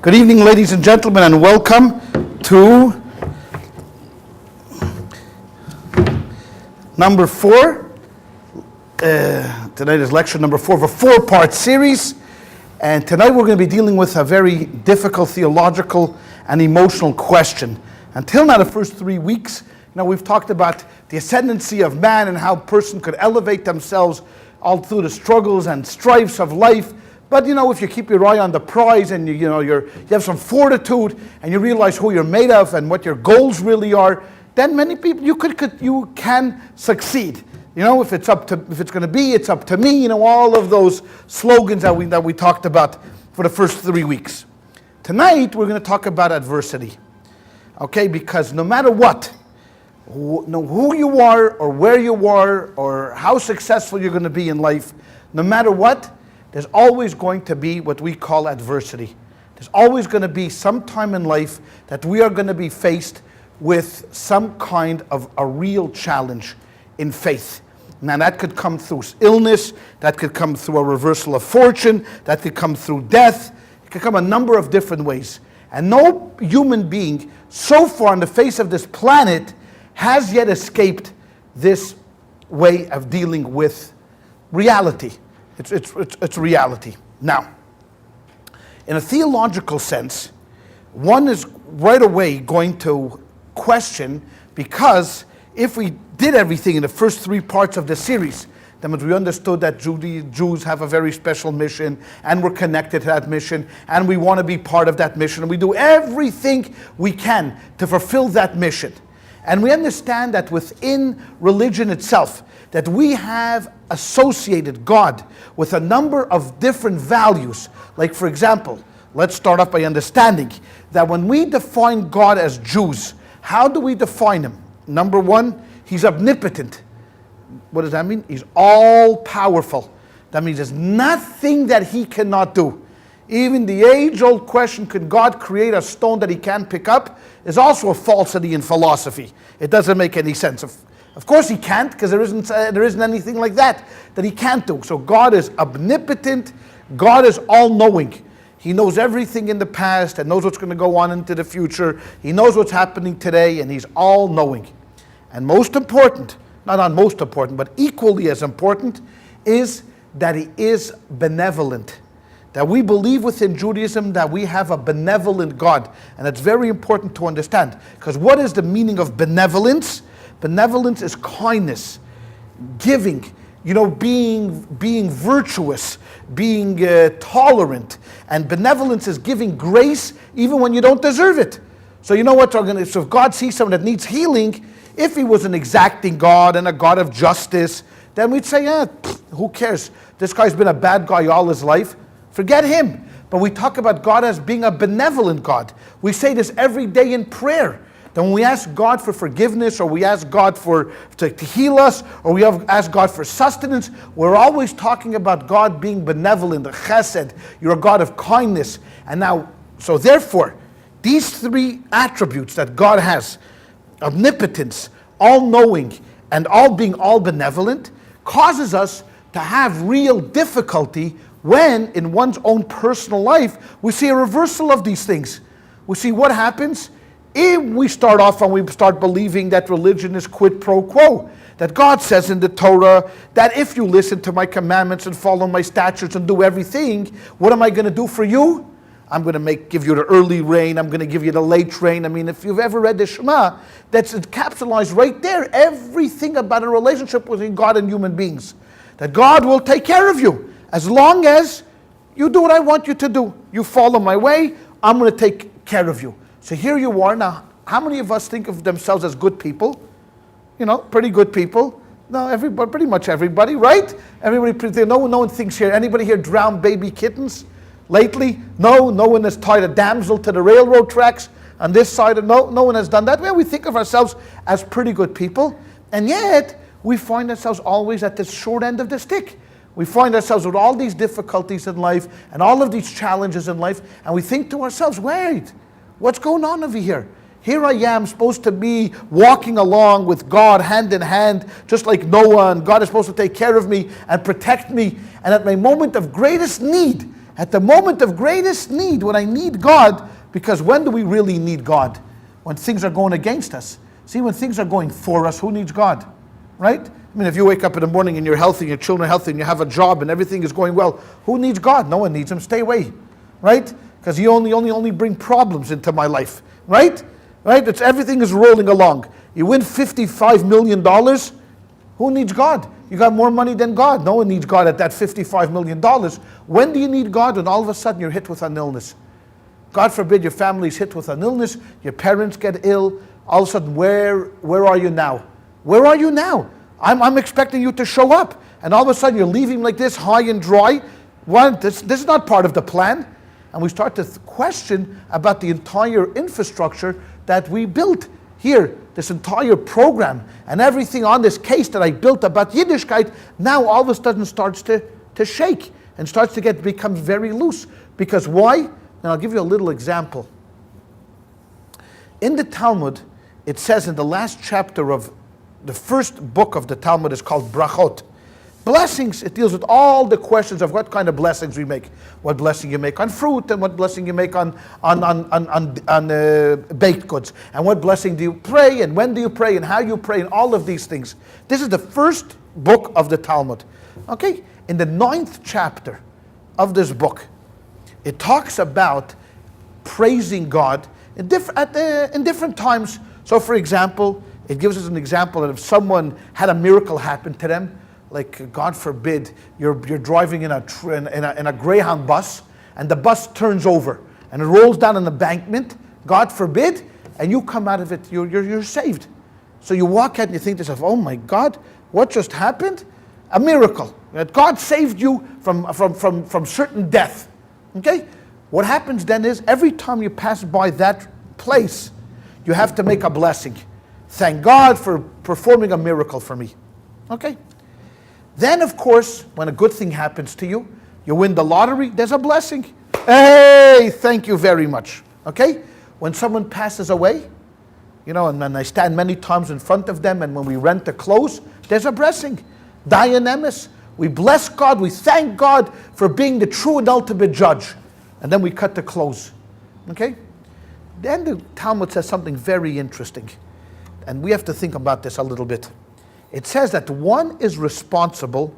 Good evening, ladies and gentlemen, and welcome to number 4. Tonight is lecture number 4 of a 4-part series. And tonight we're going to be dealing with a very difficult theological and emotional question. Until now, the first 3 weeks, we've talked about the ascendancy of man and how a person could elevate themselves all through the struggles and strifes of life. But if you keep your eye on the prize and you have some fortitude and you realize who you're made of and what your goals really are, then many people you can succeed. If it's going to be, it's up to me. All of those slogans that we talked about for the first 3 weeks. Tonight we're going to talk about adversity. Okay, because no matter what, who you are or where you are or how successful you're going to be in life, no matter what, there's always going to be what we call adversity. There's always going to be some time in life that we are going to be faced with some kind of a real challenge in faith. Now that could come through illness, that could come through a reversal of fortune, that could come through death, it could come a number of different ways. And no human being so far on the face of this planet has yet escaped this way of dealing with reality. It's reality. Now, in a theological sense, one is right away going to question, because if we did everything in the first 3 parts of the series, then we understood that Jews have a very special mission, and we're connected to that mission, and we want to be part of that mission, and we do everything we can to fulfill that mission. And we understand that within religion itself, that we have associated God with a number of different values. Like, for example, let's start off by understanding that when we define God as Jews, how do we define him? Number 1, he's omnipotent. What does that mean? He's all-powerful. That means there's nothing that he cannot do. Even the age-old question, could God create a stone that he can't pick up, is also a falsity in philosophy. It doesn't make any sense. Of course he can't, because there isn't anything like that he can't do. So God is omnipotent. God is all-knowing. He knows everything in the past and knows what's going to go on into the future. He knows what's happening today, and he's all-knowing. And most important, not most important, but equally as important, is that he is benevolent. That we believe within Judaism that we have a benevolent God. And it's very important to understand. Because what is the meaning of benevolence? Benevolence is kindness, giving, being virtuous, being tolerant. And benevolence is giving grace even when you don't deserve it. So so if God sees someone that needs healing, if he was an exacting God and a God of justice, then we'd say, who cares? This guy's been a bad guy all his life. Forget him. But we talk about God as being a benevolent God. We say this every day in prayer. That when we ask God for forgiveness, or we ask God to heal us, or we ask God for sustenance, we're always talking about God being benevolent, a chesed. You're a God of kindness. And now, so therefore, these 3 attributes that God has, omnipotence, all-knowing, and being all benevolent, causes us to have real difficulty when, in one's own personal life, we see a reversal of these things. We see what happens if we start off and we start believing that religion is quid pro quo. That God says in the Torah that if you listen to my commandments and follow my statutes and do everything, what am I going to do for you? I'm going to give you the early rain. I'm going to give you the late rain. I mean, if you've ever read the Shema, that's encapsulated right there. Everything about a relationship between God and human beings. That God will take care of you. As long as you do what I want you to do. You follow my way, I'm going to take care of you. So here you are. Now, how many of us think of themselves as good people? Pretty good people. No, everybody, pretty much everybody, right? Everybody, no one thinks here. Anybody here drowned baby kittens lately? No one has tied a damsel to the railroad tracks on this side. No one has done that. Well, we think of ourselves as pretty good people. And yet, we find ourselves always at the short end of the stick. We find ourselves with all these difficulties in life and all of these challenges in life, and we think to ourselves, wait, what's going on over here? Here I am supposed to be walking along with God hand in hand, just like Noah, and God is supposed to take care of me and protect me. And at my moment of greatest need, At the moment of greatest need, when I need God, because when do we really need God? When things are going against us. See, when things are going for us, who needs God? Right? I mean, if you wake up in the morning and you're healthy, your children are healthy, and you have a job and everything is going well, who needs God? No one needs him. Stay away. Right? Because you only bring problems into my life. Right? Right? Everything is rolling along. You win $55 million. Who needs God? You got more money than God. No one needs God at that $55 million. When do you need God? When all of a sudden you're hit with an illness. God forbid your family's hit with an illness, your parents get ill, all of a sudden where are you now? Where are you now? I'm expecting you to show up. And all of a sudden you're leaving like this, high and dry. This is not part of the plan. And we start to question about the entire infrastructure that we built here, this entire program, and everything on this case that I built about Yiddishkeit, now all of a sudden starts to shake and starts to become very loose. Because why? And I'll give you a little example. In the Talmud, it says in the last chapter of the first book of the Talmud is called Brachot. Blessings, it deals with all the questions of what kind of blessings we make. What blessing you make on fruit, and what blessing you make on baked goods. And what blessing do you pray, and when do you pray, and how you pray, and all of these things. This is the first book of the Talmud. Okay? In the 9th chapter of this book, it talks about praising God in different times. So for example, it gives us an example that if someone had a miracle happen to them, like God forbid, you're driving in a Greyhound bus, and the bus turns over and it rolls down an embankment, God forbid, and you come out of it, you're saved. So you walk out and you think to yourself, oh my God, what just happened? A miracle. That God saved you from certain death. Okay? What happens then is every time you pass by that place, you have to make a blessing. Thank God for performing a miracle for me. Okay? Then, of course, when a good thing happens to you, you win the lottery, there's a blessing. Hey, thank you very much. Okay? When someone passes away, and I stand many times in front of them, and when we rent the clothes, there's a blessing. Dianemis, we bless God, we thank God for being the true and ultimate judge. And then we cut the clothes. Okay? Then the Talmud says something very interesting. And we have to think about this a little bit. It says that one is responsible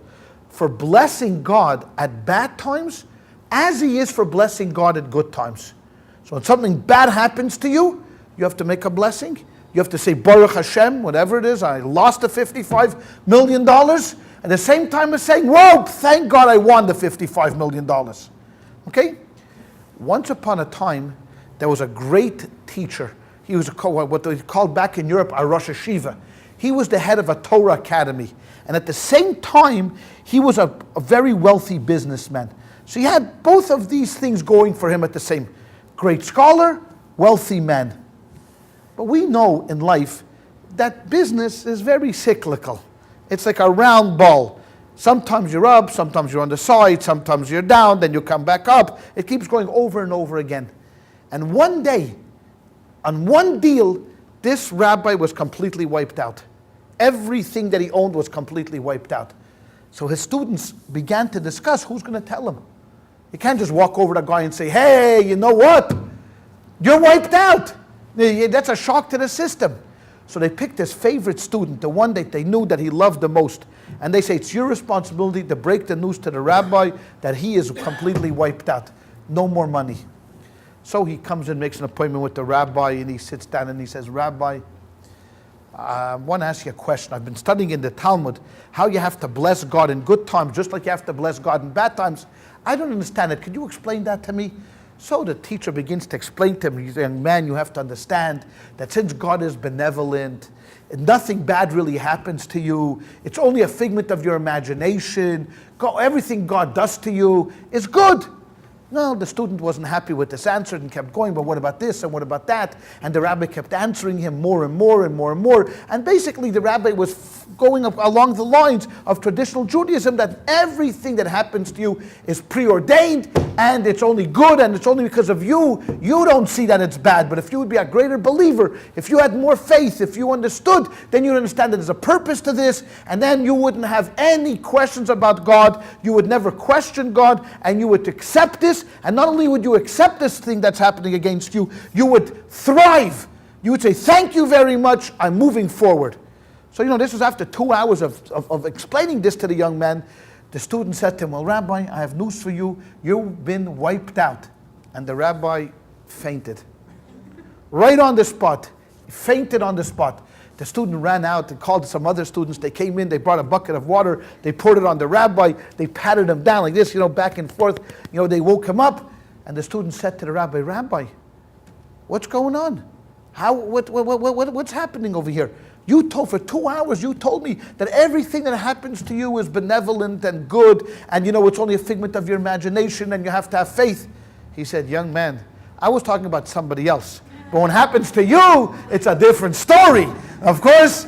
for blessing God at bad times as he is for blessing God at good times. So when something bad happens to you, you have to make a blessing. You have to say, Baruch Hashem, whatever it is, I lost the $55 million. At the same time as saying, whoa, thank God I won the $55 million. Okay? Once upon a time, there was a great teacher. He was what they called back in Europe a Rosh Hashiva. He was the head of a Torah academy. And at the same time, he was a very wealthy businessman. So he had both of these things going for him at the same. Great scholar, wealthy man. But we know in life that business is very cyclical. It's like a round ball. Sometimes you're up, sometimes you're on the side, sometimes you're down, then you come back up. It keeps going over and over again. And one day, on one deal, this rabbi was completely wiped out. Everything that he owned was completely wiped out. So his students began to discuss who's going to tell him. You can't just walk over to the guy and say, hey, you know what? You're wiped out. That's a shock to the system. So they picked his favorite student, the one that they knew that he loved the most. And they say, it's your responsibility to break the news to the rabbi that he is completely wiped out. No more money. So he comes and makes an appointment with the rabbi, and he sits down and he says, Rabbi, I want to ask you a question. I've been studying in the Talmud how you have to bless God in good times, just like you have to bless God in bad times. I don't understand it. Could you explain that to me? So the teacher begins to explain to him, he's saying, man, you have to understand that since God is benevolent, nothing bad really happens to you. It's only a figment of your imagination. Everything God does to you is good. No, the student wasn't happy with this answer and kept going, but what about this and what about that? And the rabbi kept answering him more and more and more and more. And basically the rabbi was going up along the lines of traditional Judaism, that everything that happens to you is preordained and it's only good and it's only because of you. You don't see that it's bad, but if you would be a greater believer, if you had more faith, if you understood, then you'd understand that there's a purpose to this, and then you wouldn't have any questions about God. You would never question God, and you would accept this. And not only would you accept this thing that's happening against you, you would thrive. You would say, thank you very much, I'm moving forward. So, this was after 2 hours of explaining this to the young man. The student said to him, well, Rabbi, I have news for you. You've been wiped out. And the rabbi fainted. Right on the spot. He fainted on the spot. The student ran out and called some other students. They came in, they brought a bucket of water, they poured it on the rabbi, they patted him down like this, back and forth. They woke him up, and the student said to the rabbi, Rabbi, what's going on? What's happening over here? For 2 hours, you told me that everything that happens to you is benevolent and good, and it's only a figment of your imagination, and you have to have faith. He said, young man, I was talking about somebody else. But when it happens to you, it's a different story. Of course,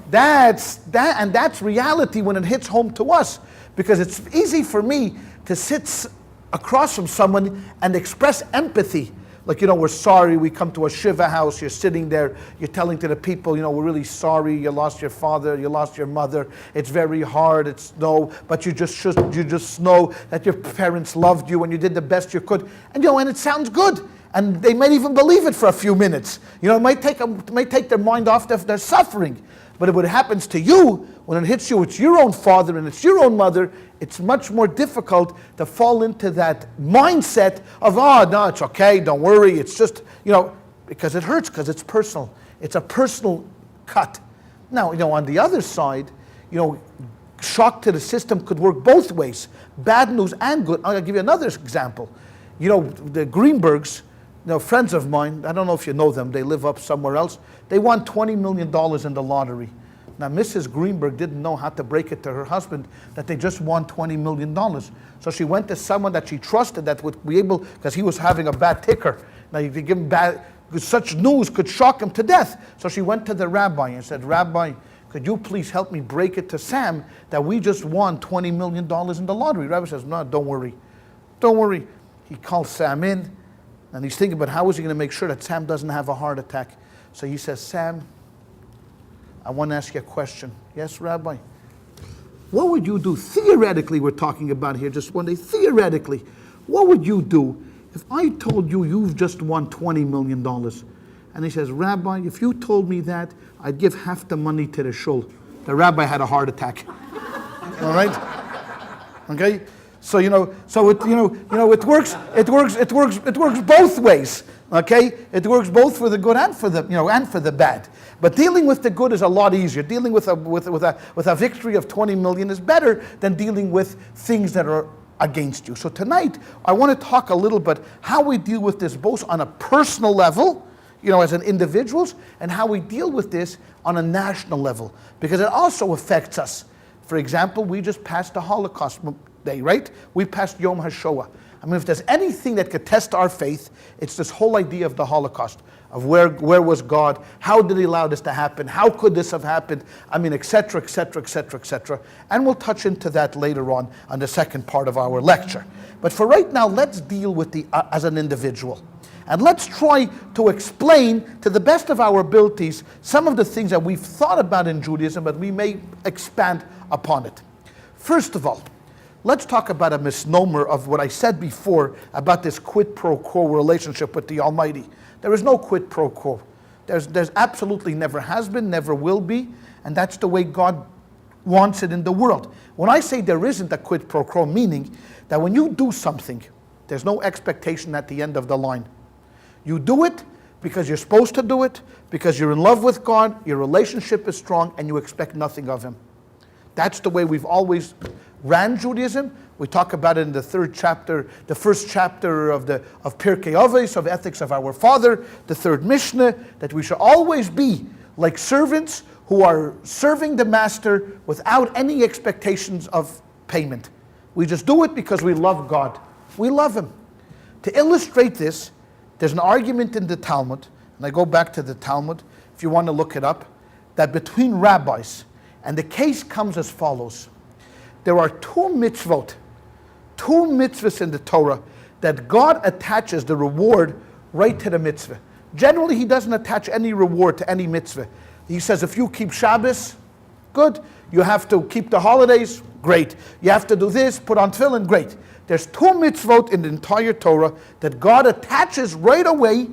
that's reality when it hits home to us. Because it's easy for me to sit across from someone and express empathy. Like, we're sorry, we come to a Shiva house, you're sitting there, you're telling to the people, we're really sorry, you lost your father, you lost your mother, it's very hard, but you just know that your parents loved you and you did the best you could. And, and it sounds good. And they might even believe it for a few minutes. It might take their mind off their suffering. But when it happens to you, when it hits you, it's your own father and it's your own mother, it's much more difficult to fall into that mindset of, no, it's okay, don't worry, it's just, because it hurts, because it's personal. It's a personal cut. Now, on the other side, shock to the system could work both ways, bad news and good. I'll give you another example. The Greenbergs, friends of mine, I don't know if you know them, they live up somewhere else. They won $20 million in the lottery. Now, Mrs. Greenberg didn't know how to break it to her husband that they just won $20 million. So she went to someone that she trusted that would be able, because he was having a bad ticker. Now, if you give him such news could shock him to death. So she went to the rabbi and said, Rabbi, could you please help me break it to Sam that we just won $20 million in the lottery? Rabbi says, no, don't worry. Don't worry. He calls Sam in. And he's thinking about how is he going to make sure that Sam doesn't have a heart attack. So he says, Sam, I want to ask you a question. Yes, Rabbi? What would you do? Theoretically, we're talking about here just one day. Theoretically, what would you do if I told you you've just won $20 million? And he says, Rabbi, if you told me that, I'd give half the money to the shul. The rabbi had a heart attack. All right? Okay? So it works both ways. Okay, it works both for the good and for the bad. But dealing with the good is a lot easier. Dealing with a victory of 20 million is better than dealing with things that are against you. So tonight I want to talk a little bit how we deal with this both on a personal level, as an individuals, and how we deal with this on a national level, because it also affects us. For example, we just passed the Holocaust Day, right? We passed Yom HaShoah. I mean, if there's anything that could test our faith, it's this whole idea of the Holocaust, of where was God, how did he allow this to happen, how could this have happened, etc., etc., etc., etc. And we'll touch into that later on the second part of our lecture. But for right now, let's deal with as an individual. And let's try to explain, to the best of our abilities, some of the things that we've thought about in Judaism, but we may expand upon it. First of all, let's talk about a misnomer of what I said before about this quid pro quo relationship with the Almighty. There is no quid pro quo. There's absolutely never has been, never will be, and that's the way God wants it in the world. When I say there isn't a quid pro quo, meaning that when you do something, there's no expectation at the end of the line. You do it because you're supposed to do it, because you're in love with God, your relationship is strong, and you expect nothing of Him. That's the way we've always ran Judaism. We talk about it in the first chapter of Pirkei Avos, of Ethics of Our Father, the third Mishnah, that we should always be like servants who are serving the master without any expectations of payment. We just do it because we love God. We love him. To illustrate this, there's an argument in the Talmud, and I go back to the Talmud, if you want to look it up, that between rabbis, and the case comes as follows. There are two mitzvahs in the Torah that God attaches the reward right to the mitzvah. Generally, he doesn't attach any reward to any mitzvah. He says, if you keep Shabbos, good. You have to keep the holidays, great. You have to do this, put on tefillin, great. There's two mitzvot in the entire Torah that God attaches right away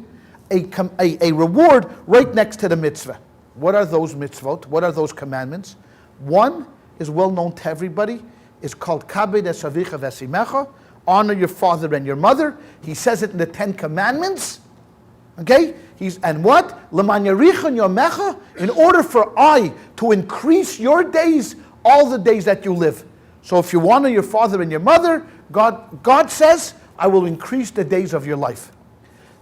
a reward right next to the mitzvah. What are those mitzvot? What are those commandments? One is well known to everybody. It's called Kabed es avicha v'esimecha. Honor your father and your mother. He says it in the 10 Commandments. Okay? And what? L'man yarichon yomecha. In order for I to increase your days, all the days that you live. So if you honor your father and your mother, God says, I will increase the days of your life.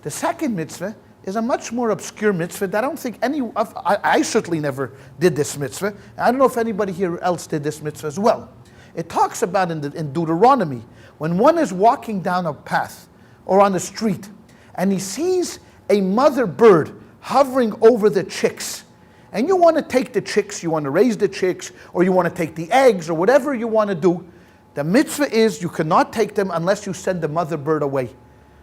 The second mitzvah is a much more obscure mitzvah that I don't think I certainly never did this mitzvah. I don't know if anybody here else did this mitzvah as well. It talks about in Deuteronomy, when one is walking down a path or on the street and he sees a mother bird hovering over the chicks, and you want to take the chicks, you want to raise the chicks, or you want to take the eggs, or whatever you want to do, the mitzvah is you cannot take them unless you send the mother bird away.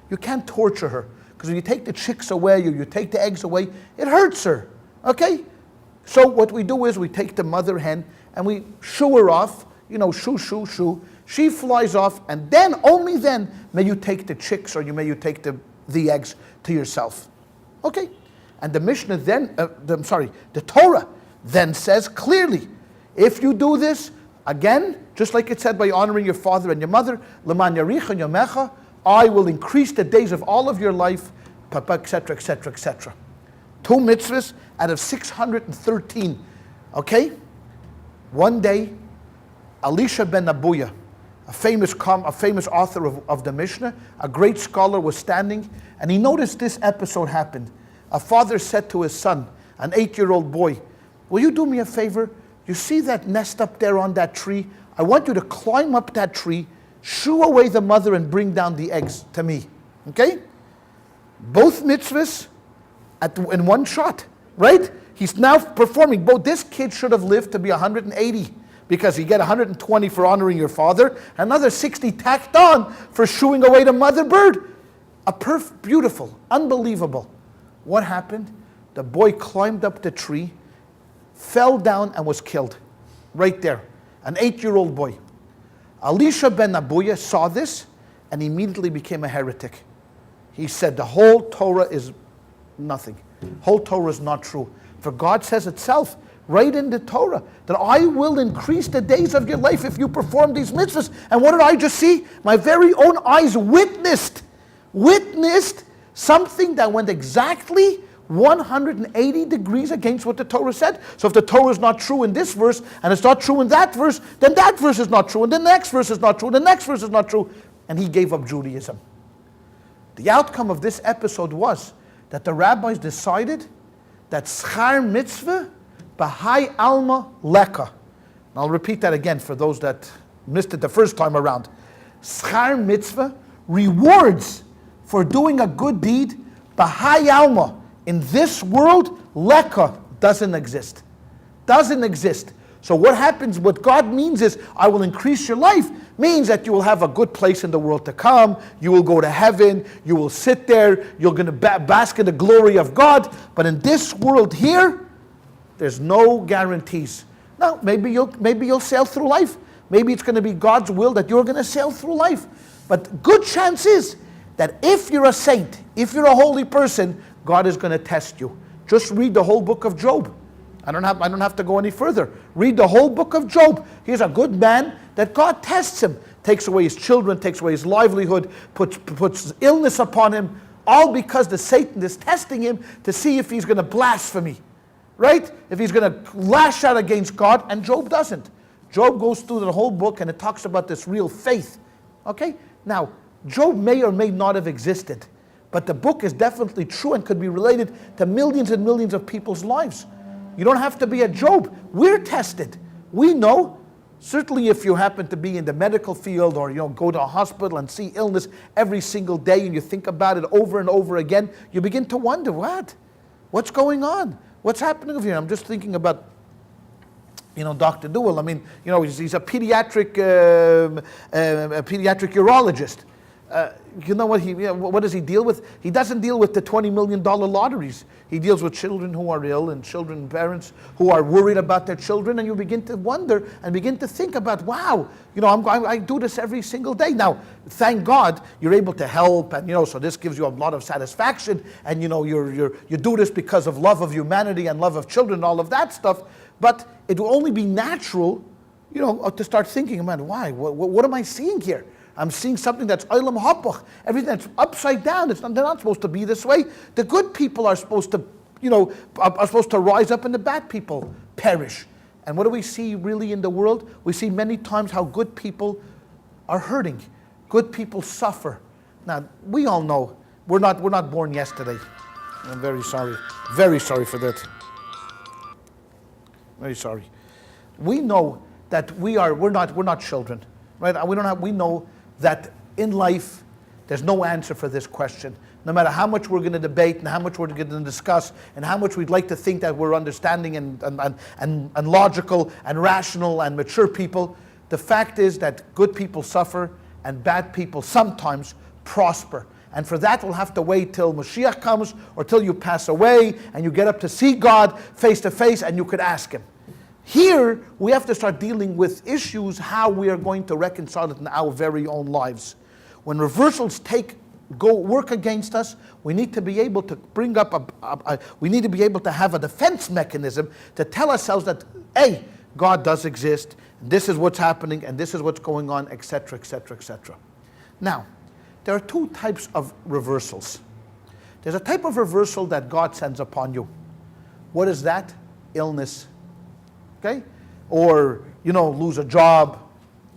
You can't torture her, because if you take the chicks away or you take the eggs away, it hurts her. Okay? So what we do is we take the mother hen and we shoo her off, shoo, shoo, shoo. She flies off, and then, only then, may you take the chicks or may you take the eggs to yourself. Okay? And the Mishnah then, the Torah then says clearly, if you do this, again, just like it said by honoring your father and your mother, L'man yarichon yomecha, I will increase the days of all of your life, etc., etc., etc. 2 mitzvahs out of 613. Okay? One day, Elisha ben Abuya, a famous author of the Mishnah, a great scholar, was standing, and he noticed this episode happened. A father said to his son, an 8-year-old boy, will you do me a favor? You see that nest up there on that tree? I want you to climb up that tree, shoo away the mother, and bring down the eggs to me. Okay? Both mitzvahs in one shot, right? He's now performing both. This kid should have lived to be 180, because you get 120 for honoring your father, another 60 tacked on for shooing away the mother bird. Beautiful, unbelievable. What happened? The boy climbed up the tree, fell down, and was killed. Right there. An 8-year-old boy. Elisha ben Abuya saw this and immediately became a heretic. He said the whole Torah is nothing. Whole Torah is not true. For God says itself, right in the Torah, that I will increase the days of your life if you perform these mitzvahs. And what did I just see? My very own eyes witnessed something that went exactly 180 degrees against what the Torah said. So if the Torah is not true in this verse, and it's not true in that verse, then that verse is not true, and the next verse is not true, and the next verse is not true. And he gave up Judaism. The outcome of this episode was that the rabbis decided that schar mitzvah b'hai alma leka. I'll repeat that again for those that missed it the first time around. Schar mitzvah, rewards for doing a good deed, b'hai alma, in this world, leka, doesn't exist. Doesn't exist. So what happens, what God means is, I will increase your life, means that you will have a good place in the world to come, you will go to heaven, you will sit there, you're going to bask in the glory of God. But in this world here, there's no guarantees. Now, maybe you'll sail through life. Maybe it's going to be God's will that you're going to sail through life. But good chance is that if you're a saint, if you're a holy person, God is going to test you. Just read the whole book of Job. I don't have to go any further. Read the whole book of Job. He's a good man that God tests him. Takes away his children, takes away his livelihood, puts illness upon him, all because the Satan is testing him to see if he's going to blaspheme. Right? If he's going to lash out against God, and Job doesn't. Job goes through the whole book and it talks about this real faith. Okay? Now, Job may or may not have existed, but the book is definitely true and could be related to millions and millions of people's lives. You don't have to be a Job. We're tested. We know Certainly if you happen to be in the medical field or go to a hospital and see illness every single day and you think about it over and over again, you begin to wonder, what's going on? What's happening here? I'm just thinking about Dr. Dewell. I mean, he's a pediatric urologist. What does he deal with? He doesn't deal with the $20 million lotteries. He deals with children who are ill and parents who are worried about their children, and you begin to wonder and begin to think about, wow, I do this every single day. Now, thank God you're able to help, and so this gives you a lot of satisfaction, and you do this because of love of humanity and love of children, all of that stuff. But it will only be natural, to start thinking about why. What am I seeing here? I'm seeing something that's olam hapach, everything that's upside down. They're not supposed to be this way. The good people are supposed to, are supposed to rise up, and the bad people perish. And what do we see really in the world? We see many times how good people are hurting. Good people suffer. Now, we all know we're not born yesterday. I'm very sorry for that. Very sorry. We know that we're not children, right? We know that in life there's no answer for this question. No matter how much we're going to debate and how much we're going to discuss and how much we'd like to think that we're understanding and logical and rational and mature people, the fact is that good people suffer and bad people sometimes prosper. And for that we'll have to wait till Mashiach comes or till you pass away and you get up to see God face to face and you could ask Him. Here, we have to start dealing with issues, how we are going to reconcile it in our very own lives. When reversals work against us, we need to be able to bring up we need to be able to have a defense mechanism to tell ourselves that, hey, God does exist, this is what's happening, and this is what's going on, etc., etc., etc. Now, there are two types of reversals. There's a type of reversal that God sends upon you. What is that? Illness. Okay? Or, lose a job,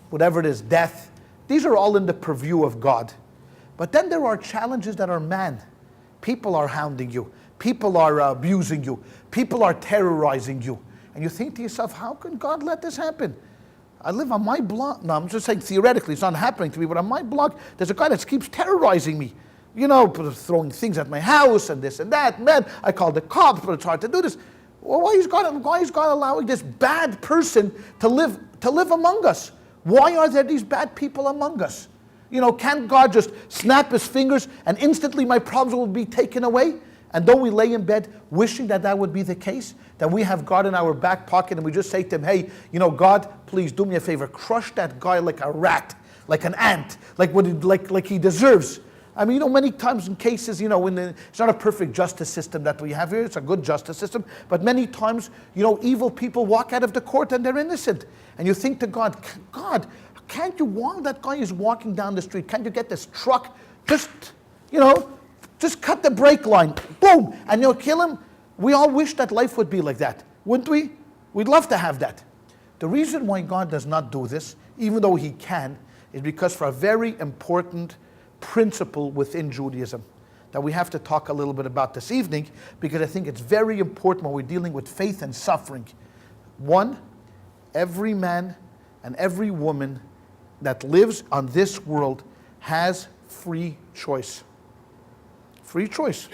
whatever it is, death. These are all in the purview of God. But then there are challenges that are man. People are hounding you. People are abusing you. People are terrorizing you. And you think to yourself, how can God let this happen? I live on my block. No, I'm just saying theoretically, it's not happening to me, but on my block, there's a guy that keeps terrorizing me. Throwing things at my house and this and that. Man, I called the cops, but it's hard to do this. Well, why is God allowing this bad person to live among us? Why are there these bad people among us? Can't God just snap His fingers and instantly my problems will be taken away? And don't we lay in bed wishing that would be the case? That we have God in our back pocket and we just say to Him, hey, God, please do me a favor. Crush that guy like a rat, like an ant, like he deserves. I mean, many times in cases, it's not a perfect justice system that we have here. It's a good justice system. But many times, evil people walk out of the court and they're innocent. And you think to God, can't you, while that guy is walking down the street, can't you get this truck, just cut the brake line, boom, and you'll kill him? We all wish that life would be like that, wouldn't we? We'd love to have that. The reason why God does not do this, even though He can, is because for a very important principle within Judaism that we have to talk a little bit about this evening, because I think it's very important when we're dealing with faith and suffering. One, every man and every woman that lives on this world has free choice. Free choice.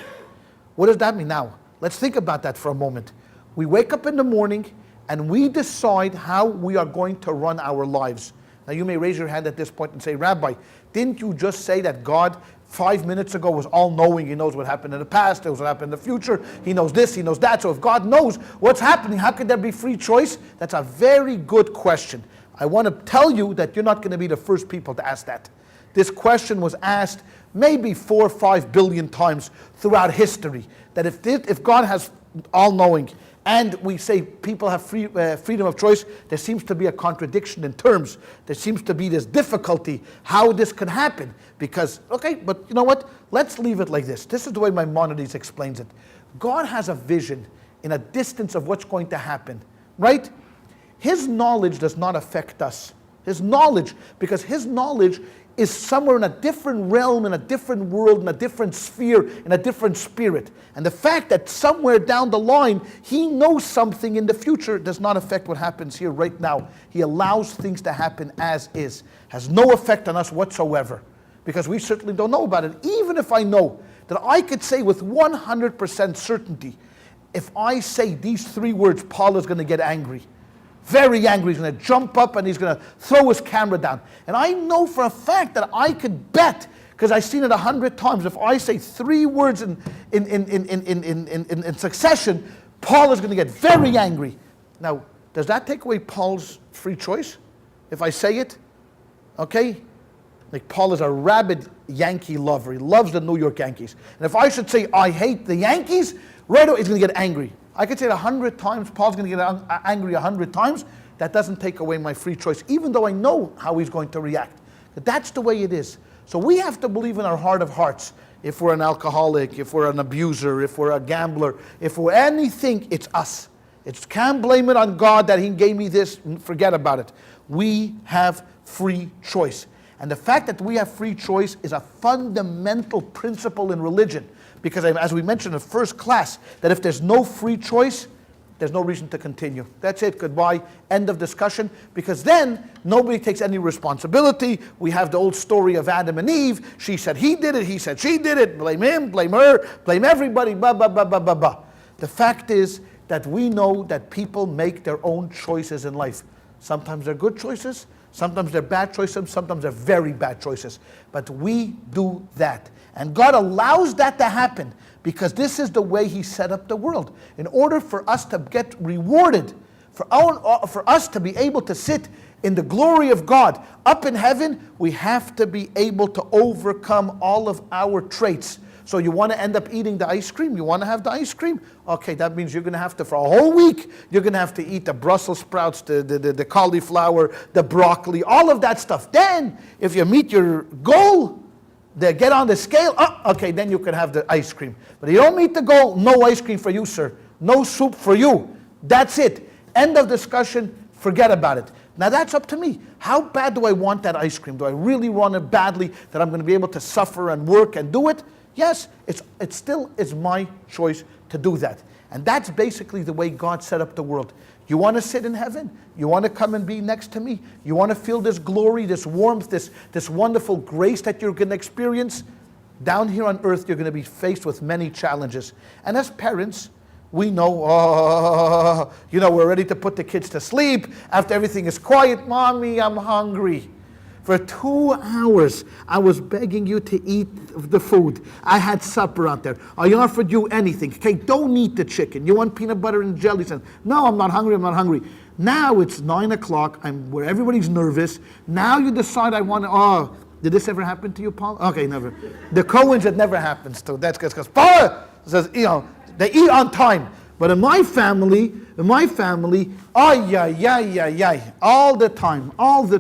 What does that mean? Now, let's think about that for a moment. We wake up in the morning and we decide how we are going to run our lives. Now you may raise your hand at this point and say, Rabbi, didn't you just say that God 5 minutes ago was all-knowing? He knows what happened in the past, He knows what happened in the future, He knows this, He knows that. So if God knows what's happening, how could there be free choice? That's a very good question. I want to tell you that you're not going to be the first people to ask that. This question was asked maybe 4 or 5 billion times throughout history. That if God has all-knowing, and we say people have freedom of choice, there seems to be a contradiction in terms. There seems to be this difficulty how this can happen. Because, okay, but you know what? Let's leave it like this. This is the way Maimonides explains it. God has a vision in a distance of what's going to happen, right? His knowledge does not affect us. His knowledge, because His knowledge is somewhere in a different realm, in a different world, in a different sphere, in a different spirit. And the fact that somewhere down the line, he knows something in the future does not affect what happens here right now. He allows things to happen as is. Has no effect on us whatsoever. Because we certainly don't know about it. Even if I know that I could say with 100% certainty, if I say these 3 words, Paul is going to get angry. Very angry. He's going to jump up and he's going to throw his camera down. And I know for a fact that I could bet, because I've seen it 100 times, if I say 3 words in succession, Paul is going to get very angry. Now, does that take away Paul's free choice? If I say it? Okay? Like Paul is a rabid Yankee lover. He loves the New York Yankees. And if I should say, I hate the Yankees, right away he's going to get angry. I could say it 100 times, Paul's going to get angry 100 times. That doesn't take away my free choice, even though I know how he's going to react. But that's the way it is. So we have to believe in our heart of hearts. If we're an alcoholic, if we're an abuser, if we're a gambler, if we're anything, it's us. Can't blame it on God that he gave me this, forget about it. We have free choice. And the fact that we have free choice is a fundamental principle in religion. Because as we mentioned in the first class, that if there's no free choice, there's no reason to continue. That's it, goodbye, end of discussion. Because then, nobody takes any responsibility. We have the old story of Adam and Eve. She said he did it, he said she did it. Blame him, blame her, blame everybody, blah, blah, blah, blah, blah, blah. The fact is that we know that people make their own choices in life. Sometimes they're good choices, sometimes they're bad choices, sometimes they're very bad choices. But we do that. And God allows that to happen because this is the way he set up the world. In order for us to get rewarded, for us to be able to sit in the glory of God up in heaven, we have to be able to overcome all of our traits. So you want to end up eating the ice cream? You want to have the ice cream? Okay, that means you're going to have to, for a whole week, you're going to have to eat the Brussels sprouts, the cauliflower, the broccoli, all of that stuff. Then, if you meet your goal, get on the scale, okay, then you can have the ice cream. But if you don't meet the goal, no ice cream for you, sir. No soup for you. That's it. End of discussion, forget about it. Now that's up to me. How bad do I want that ice cream? Do I really want it badly that I'm going to be able to suffer and work and do it? Yes, it still is my choice to do that. And that's basically the way God set up the world. You want to sit in heaven? You want to come and be next to me? You want to feel this glory, this warmth, this wonderful grace that you're going to experience? Down here on earth, you're going to be faced with many challenges. And as parents, we know, we're ready to put the kids to sleep. After everything is quiet, Mommy, I'm hungry. For 2 hours, I was begging you to eat the food. I had supper out there. I offered you anything. Okay, don't eat the chicken. You want peanut butter and jelly? No, I'm not hungry, I'm not hungry. Now it's 9 o'clock, where everybody's nervous. Now you decide I want to, did this ever happen to you, Paul? Okay, never. The Cohens, it never happens to. That's because Paul says, they eat on time. But in my family, all the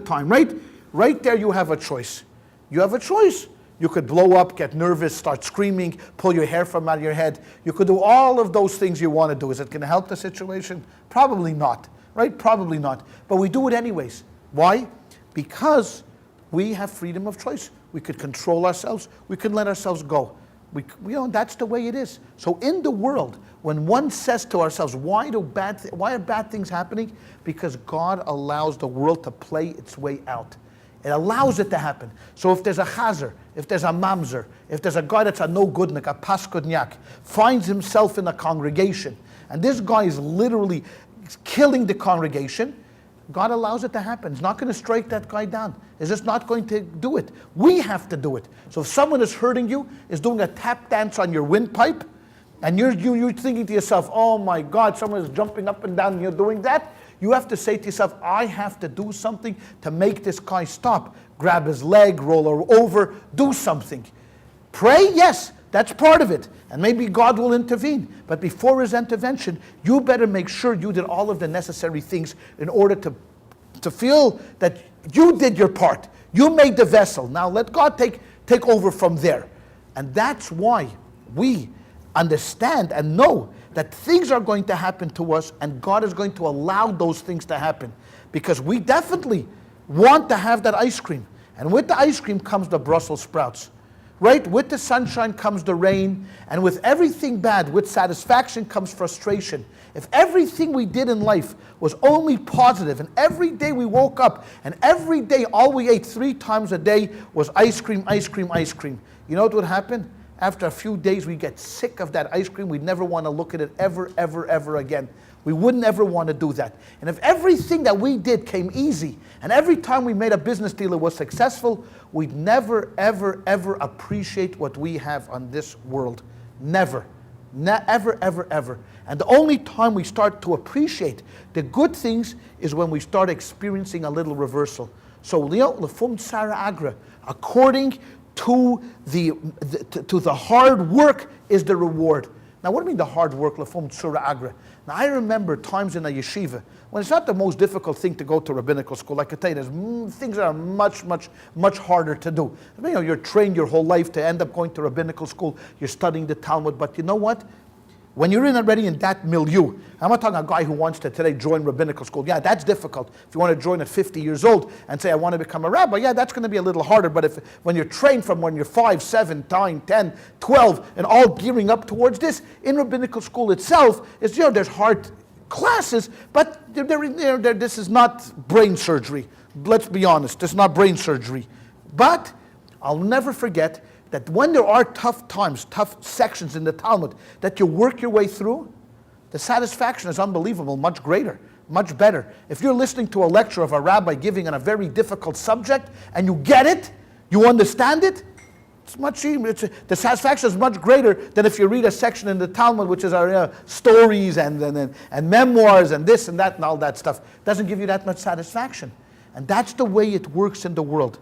time, right? Right there you have a choice. You have a choice. You could blow up, get nervous, start screaming, pull your hair from out of your head. You could do all of those things you want to do. Is it going to help the situation? Probably not, right? Probably not. But we do it anyways. Why? Because we have freedom of choice. We could control ourselves. We could let ourselves go. That's the way it is. So in the world, when one says to ourselves, why are bad things happening? Because God allows the world to play its way out. It allows it to happen. So if there's a chazer, if there's a mamzer, if there's a guy that's a no-goodnik, a paskudnyak, finds himself in a congregation, and this guy is literally killing the congregation, God allows it to happen. He's not going to strike that guy down. He's just not going to do it. We have to do it. So if someone is hurting you, is doing a tap dance on your windpipe, and you're thinking to yourself, oh my God, someone is jumping up and down and you're doing that, you have to say to yourself, I have to do something to make this guy stop. Grab his leg, roll her over, do something. Pray, yes, that's part of it. And maybe God will intervene. But before his intervention, you better make sure you did all of the necessary things in order to feel that you did your part. You made the vessel. Now let God take over from there. And that's why we understand and know that things are going to happen to us and God is going to allow those things to happen. Because we definitely want to have that ice cream. And with the ice cream comes the Brussels sprouts. Right? With the sunshine comes the rain, and with everything bad, with satisfaction comes frustration. If everything we did in life was only positive, and every day we woke up, and every day all we ate 3 times a day was ice cream, ice cream, ice cream, you know what would happen? After a few days, we get sick of that ice cream. We'd never want to look at it ever, ever, ever again. We wouldn't ever want to do that. And if everything that we did came easy, and every time we made a business deal it was successful, we'd never, ever, ever appreciate what we have on this world. Never. Ever, ever, ever. And the only time we start to appreciate the good things is when we start experiencing a little reversal. So, lefum tsara agra, according to the hard work is the reward. Now, what do you mean the hard work, lefum tsura agra? Now, I remember times in a yeshiva when it's not the most difficult thing to go to rabbinical school. I can tell you, there's things that are much, much, much harder to do. You know, you're trained your whole life to end up going to rabbinical school. You're studying the Talmud, but you know what? When you're already in that milieu, I'm not talking about a guy who wants to today join rabbinical school. Yeah, that's difficult. If you want to join at 50 years old and say, I want to become a rabbi, yeah, that's going to be a little harder. But when you're trained from when you're 5, 7, 9, 10, 12, and all gearing up towards this, in rabbinical school itself, it's, there's hard classes, but this is not brain surgery. Let's be honest, this is not brain surgery. But I'll never forget that when there are tough times, tough sections in the Talmud that you work your way through, the satisfaction is unbelievable, much greater, much better. If you're listening to a lecture of a rabbi giving on a very difficult subject and you get it, you understand it, it's much easier. The satisfaction is much greater than if you read a section in the Talmud which is our stories and memoirs and this and that and all that stuff. It doesn't give you that much satisfaction. And that's the way it works in the world.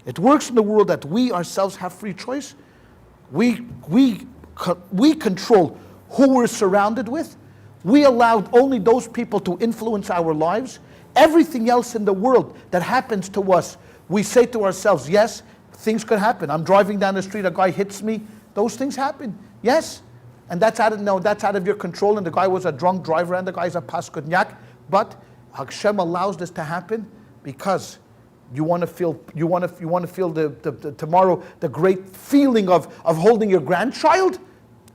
It works in the world that we ourselves have free choice. We control who we're surrounded with. We allow only those people to influence our lives. Everything else in the world that happens to us, we say to ourselves, yes, things could happen. I'm driving down the street, a guy hits me. Those things happen. Yes. And that's out of your control, and the guy was a drunk driver and the guy's a paskudnyak. But Hashem allows this to happen because you want to feel the tomorrow the great feeling of holding your grandchild.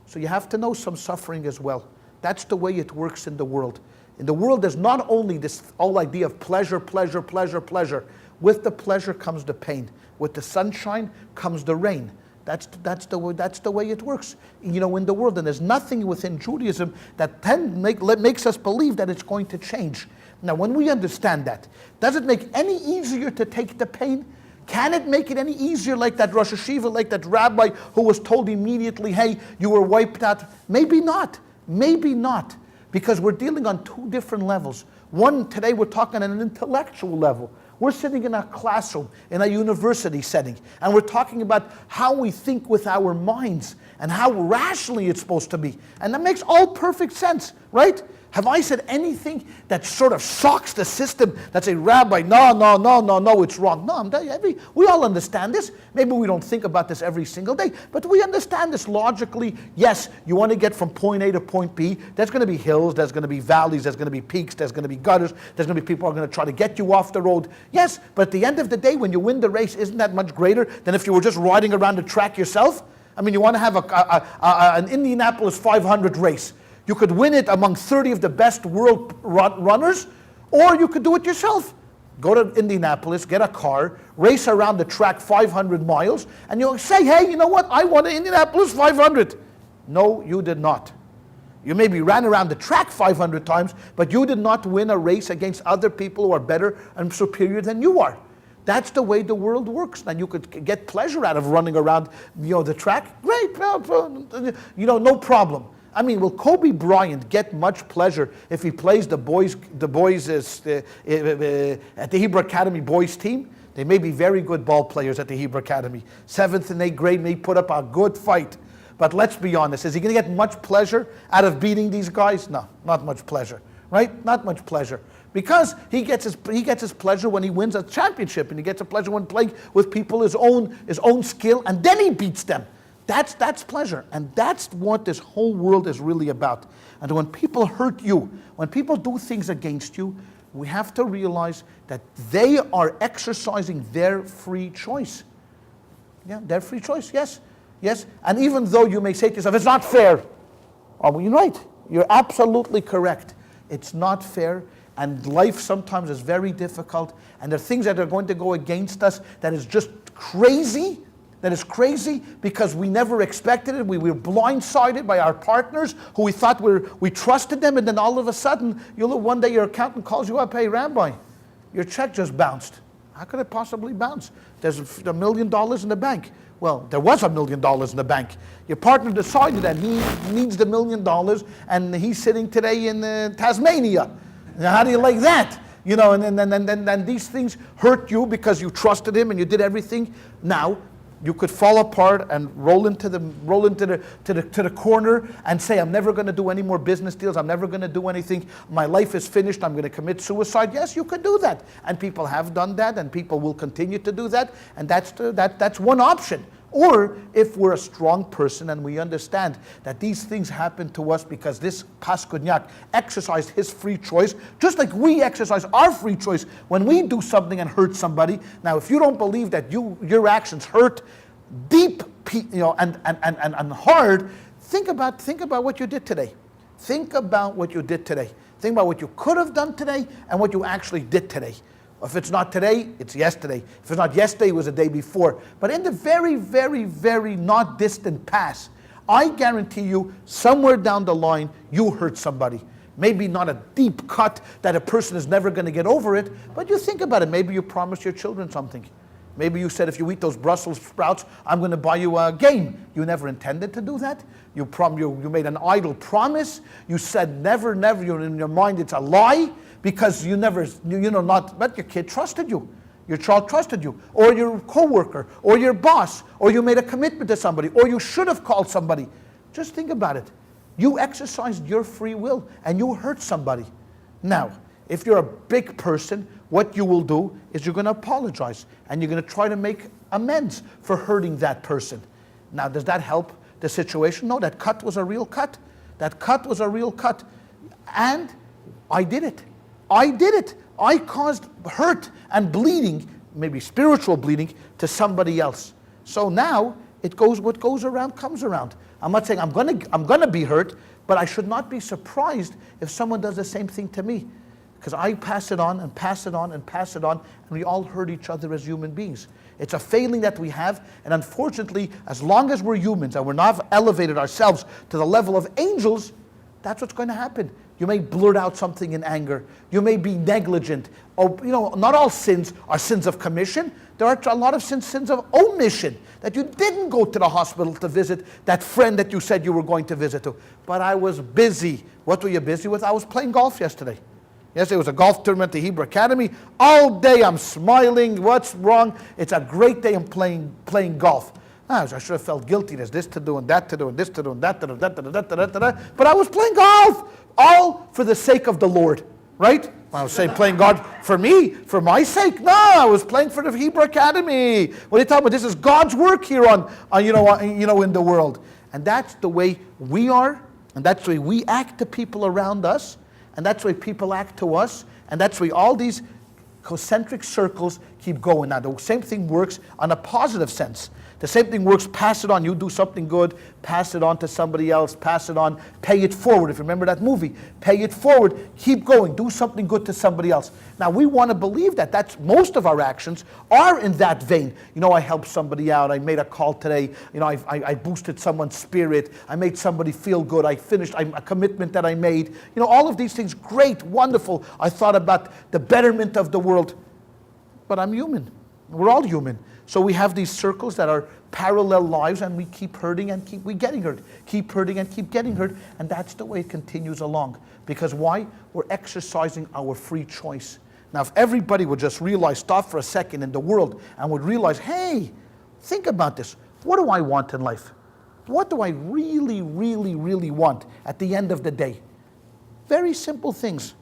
So you have to know some suffering as well. That's the way it works in the world. In the world, there's not only this whole idea of pleasure, pleasure, pleasure, pleasure. With the pleasure comes the pain. With the sunshine comes the rain. That's the way it works. In the world, and there's nothing within Judaism that makes us believe that it's going to change. Now, when we understand that, does it make any easier to take the pain? Can it make it any easier, like that Rosh Hashiva, like that rabbi who was told immediately, hey, you were wiped out? Maybe not. Maybe not. Because we're dealing on 2 different levels. One, today we're talking on an intellectual level. We're sitting in a classroom, in a university setting, and we're talking about how we think with our minds and how rationally it's supposed to be. And that makes all perfect sense, right? Have I said anything that sort of shocks the system, that say, Rabbi, no, it's wrong? No, we all understand this. Maybe we don't think about this every single day, but we understand this logically. Yes, you want to get from point A to point B. There's going to be hills, there's going to be valleys, there's going to be peaks, there's going to be gutters, there's going to be people who are going to try to get you off the road. Yes, but at the end of the day, when you win the race, isn't that much greater than if you were just riding around the track yourself? I mean, you want to have an Indianapolis 500 race. You could win it among 30 of the best world runners, or you could do it yourself. Go to Indianapolis, get a car, race around the track 500 miles, and you'll say, hey, you know what? I won an Indianapolis 500. No, you did not. You maybe ran around the track 500 times, but you did not win a race against other people who are better and superior than you are. That's the way the world works. And you could get pleasure out of running around, the track. Great, no problem. I mean, will Kobe Bryant get much pleasure if he plays the boys at the Hebrew Academy boys team? They may be very good ball players at the Hebrew Academy. 7th and 8th grade may put up a good fight. But let's be honest, is he going to get much pleasure out of beating these guys? No, not much pleasure, right? Not much pleasure. Because he gets his pleasure when he wins a championship, and he gets a pleasure when playing with people his own skill, and then he beats them. That's pleasure, and that's what this whole world is really about. And when people hurt you, when people do things against you, we have to realize that they are exercising their free choice. Yeah, their free choice, yes. Yes, and even though you may say to yourself, it's not fair. Oh, well, you're right. You're absolutely correct. It's not fair, and life sometimes is very difficult, and there are things that are going to go against us that is just crazy. That is crazy because we never expected it. We were blindsided by our partners who we thought we trusted them, and then all of a sudden, one day your accountant calls you up, hey, Rabbi, your check just bounced. How could it possibly bounce? There's $1 million in the bank. Well, there was $1 million in the bank. Your partner decided that he needs the $1 million, and he's sitting today in Tasmania. Now, how do you like that? You know, and then these things hurt you because you trusted him and you did everything. Now, you could fall apart and roll into the corner and say, I'm never going to do any more business deals. I'm never going to do anything. My life is finished. I'm going to commit suicide. Yes, you could do that. And people have done that, and people will continue to do that. And that's one option. Or if we're a strong person and we understand that these things happen to us because this Paskudnyak exercised his free choice, just like we exercise our free choice when we do something and hurt somebody. Now, if you don't believe that your actions hurt deep, and hard, think about what you did today. Think about what you did today. Think about what you could have done today and what you actually did today. If it's not today, it's yesterday. If it's not yesterday, it was the day before. But in the very, very, very not distant past, I guarantee you, somewhere down the line, you hurt somebody. Maybe not a deep cut that a person is never going to get over it, but you think about it. Maybe you promised your children something. Maybe you said, if you eat those Brussels sprouts, I'm going to buy you a game. You never intended to do that. You made an idle promise. You said never, never. In your mind, it's a lie. Because but your kid trusted you. Your child trusted you. Or your coworker, or your boss, or you made a commitment to somebody, or you should have called somebody. Just think about it. You exercised your free will, and you hurt somebody. Now, if you're a big person, what you will do is you're going to apologize, and you're going to try to make amends for hurting that person. Now, does that help the situation? No, that cut was a real cut. That cut was a real cut. And I did it. I caused hurt and bleeding, maybe spiritual bleeding, to somebody else. So now what goes around comes around. I'm not saying I'm gonna be hurt, but I should not be surprised if someone does the same thing to me, because I pass it on and pass it on and pass it on, and we all hurt each other as human beings. It's a failing that we have, and unfortunately, as long as we're humans and we're not elevated ourselves to the level of angels, that's what's going to happen. You may blurt out something in anger. You may be negligent. Or, not all sins are sins of commission. There are a lot of sins of omission, that you didn't go to the hospital to visit that friend that you said you were going to visit to. But I was busy. What were you busy with? I was playing golf yesterday. Yesterday was a golf tournament at the Hebrew Academy. All day I'm smiling. What's wrong? It's a great day. I'm playing golf. I should have felt guilty. There's this to do and that to do and this to do and that to do, but I was playing golf, all for the sake of the Lord, right? I was saying playing God for me, for my sake. No, I was playing for the Hebrew Academy. What are you talking about? This is God's work here in the world, and that's the way we are, and that's the way we act to people around us, and that's the way people act to us, and that's the way all these concentric circles keep going. Now, the same thing works on a positive sense. The same thing works, pass it on. You do something good, pass it on to somebody else, pass it on, pay it forward. If you remember that movie, pay it forward, keep going, do something good to somebody else. Now, we want to believe that. That's most of our actions are in that vein. I helped somebody out. I made a call today. I boosted someone's spirit. I made somebody feel good. I finished a commitment that I made. All of these things, great, wonderful. I thought about the betterment of the world. But I'm human. We're all human. So we have these circles that are parallel lives, and we keep hurting and keep getting hurt. Keep hurting and keep getting hurt. And that's the way it continues along. Because why? We're exercising our free choice. Now, if everybody would just realize, stop for a second in the world, and would realize, hey, think about this. What do I want in life? What do I really, really, really want at the end of the day? Very simple things.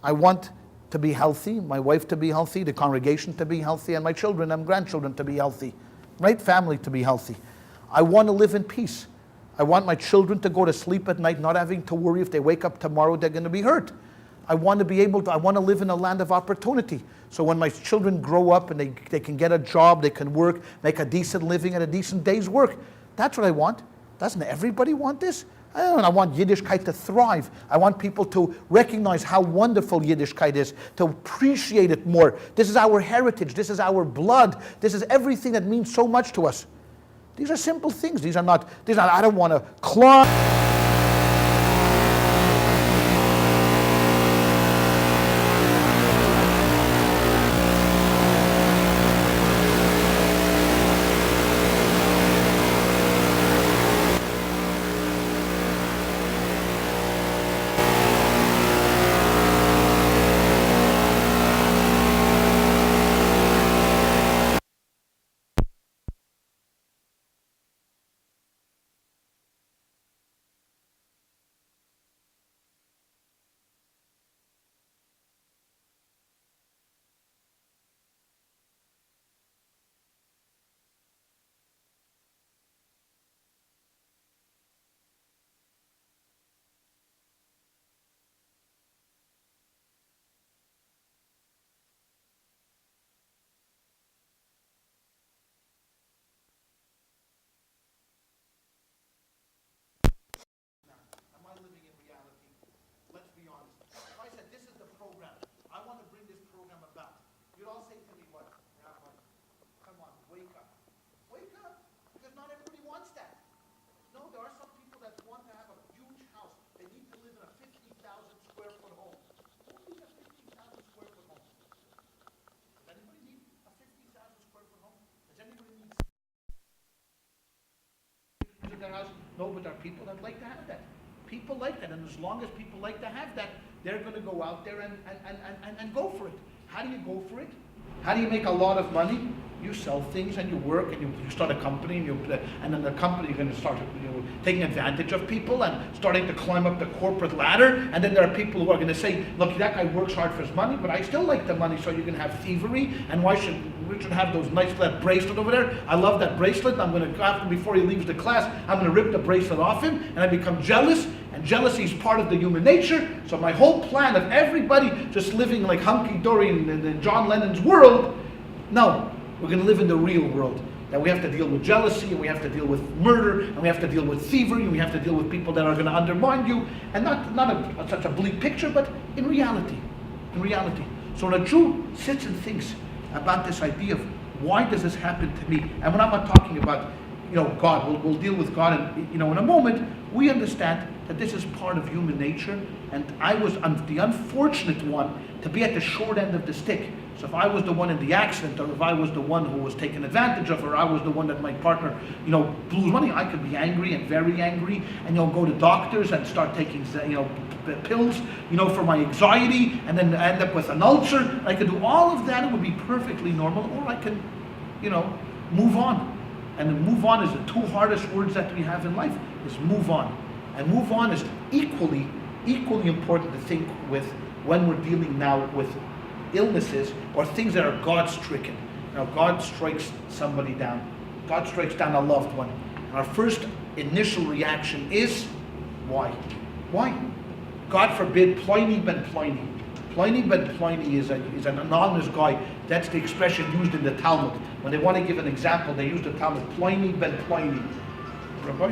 I want to be healthy, my wife to be healthy, the congregation to be healthy, and my children and grandchildren to be healthy, right? Family to be healthy. I want to live in peace. I want my children to go to sleep at night not having to worry if they wake up tomorrow they're going to be hurt. I want to be able to, I want to live in a land of opportunity. So when my children grow up and they can get a job, they can work, make a decent living and a decent day's work. That's what I want. Doesn't everybody want this? I want Yiddishkeit to thrive. I want people to recognize how wonderful Yiddishkeit is, to appreciate it more. This is our heritage. This is our blood. This is everything that means so much to us. These are simple things. These are not, I don't want to climb. Their house? No, but there are people that like to have that. People like that, and as long as people like to have that, they're going to go out there and go for it. How do you go for it? How do you make a lot of money? You sell things and you work and you start a company and then the company you're going to start taking advantage of people and starting to climb up the corporate ladder. And then there are people who are going to say, look, that guy works hard for his money, but I still like the money, so you can have thievery. And we should have those nice, that bracelet over there. I love that bracelet. I'm going to, after, before he leaves the class, I'm going to rip the bracelet off him, and I become jealous. And jealousy is part of the human nature. So my whole plan of everybody just living like hunky-dory in John Lennon's world, no, we're going to live in the real world. That we have to deal with jealousy, and we have to deal with murder, and we have to deal with thievery, and we have to deal with people that are going to undermine you. And not such a bleak picture, but in reality. In reality. So when a Jew sits and thinks about this idea of why does this happen to me? And when I'm not talking about, God, we'll deal with God in a moment, we understand that this is part of human nature, and I was the unfortunate one to be at the short end of the stick. So if I was the one in the accident, or if I was the one who was taken advantage of, or I was the one that my partner, blew his money, I could be angry and very angry, and go to doctors and start taking, pills, for my anxiety, and then end up with an ulcer. I could do all of that; it would be perfectly normal. Or I can, move on. And move on is the two hardest words that we have in life. Is move on, and move on is equally important to think with when we're dealing now with illnesses or things that are God-stricken. Now, God strikes somebody down. God strikes down a loved one. And our first initial reaction is, why? Why? God forbid, Pliny ben Pliny. Pliny ben Pliny is an anonymous guy. That's the expression used in the Talmud. When they want to give an example, they use the Talmud. Pliny ben Pliny. Rabbi,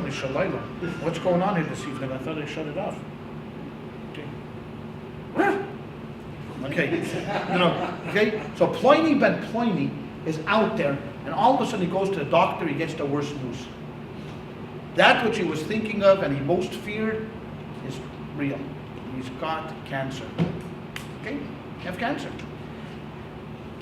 what's going on here this evening? I thought I shut it off. Okay, okay. So Pliny ben Pliny is out there, and all of a sudden he goes to the doctor. He gets the worst news. That which he was thinking of and he most feared is real. He's got cancer. Okay, you have cancer.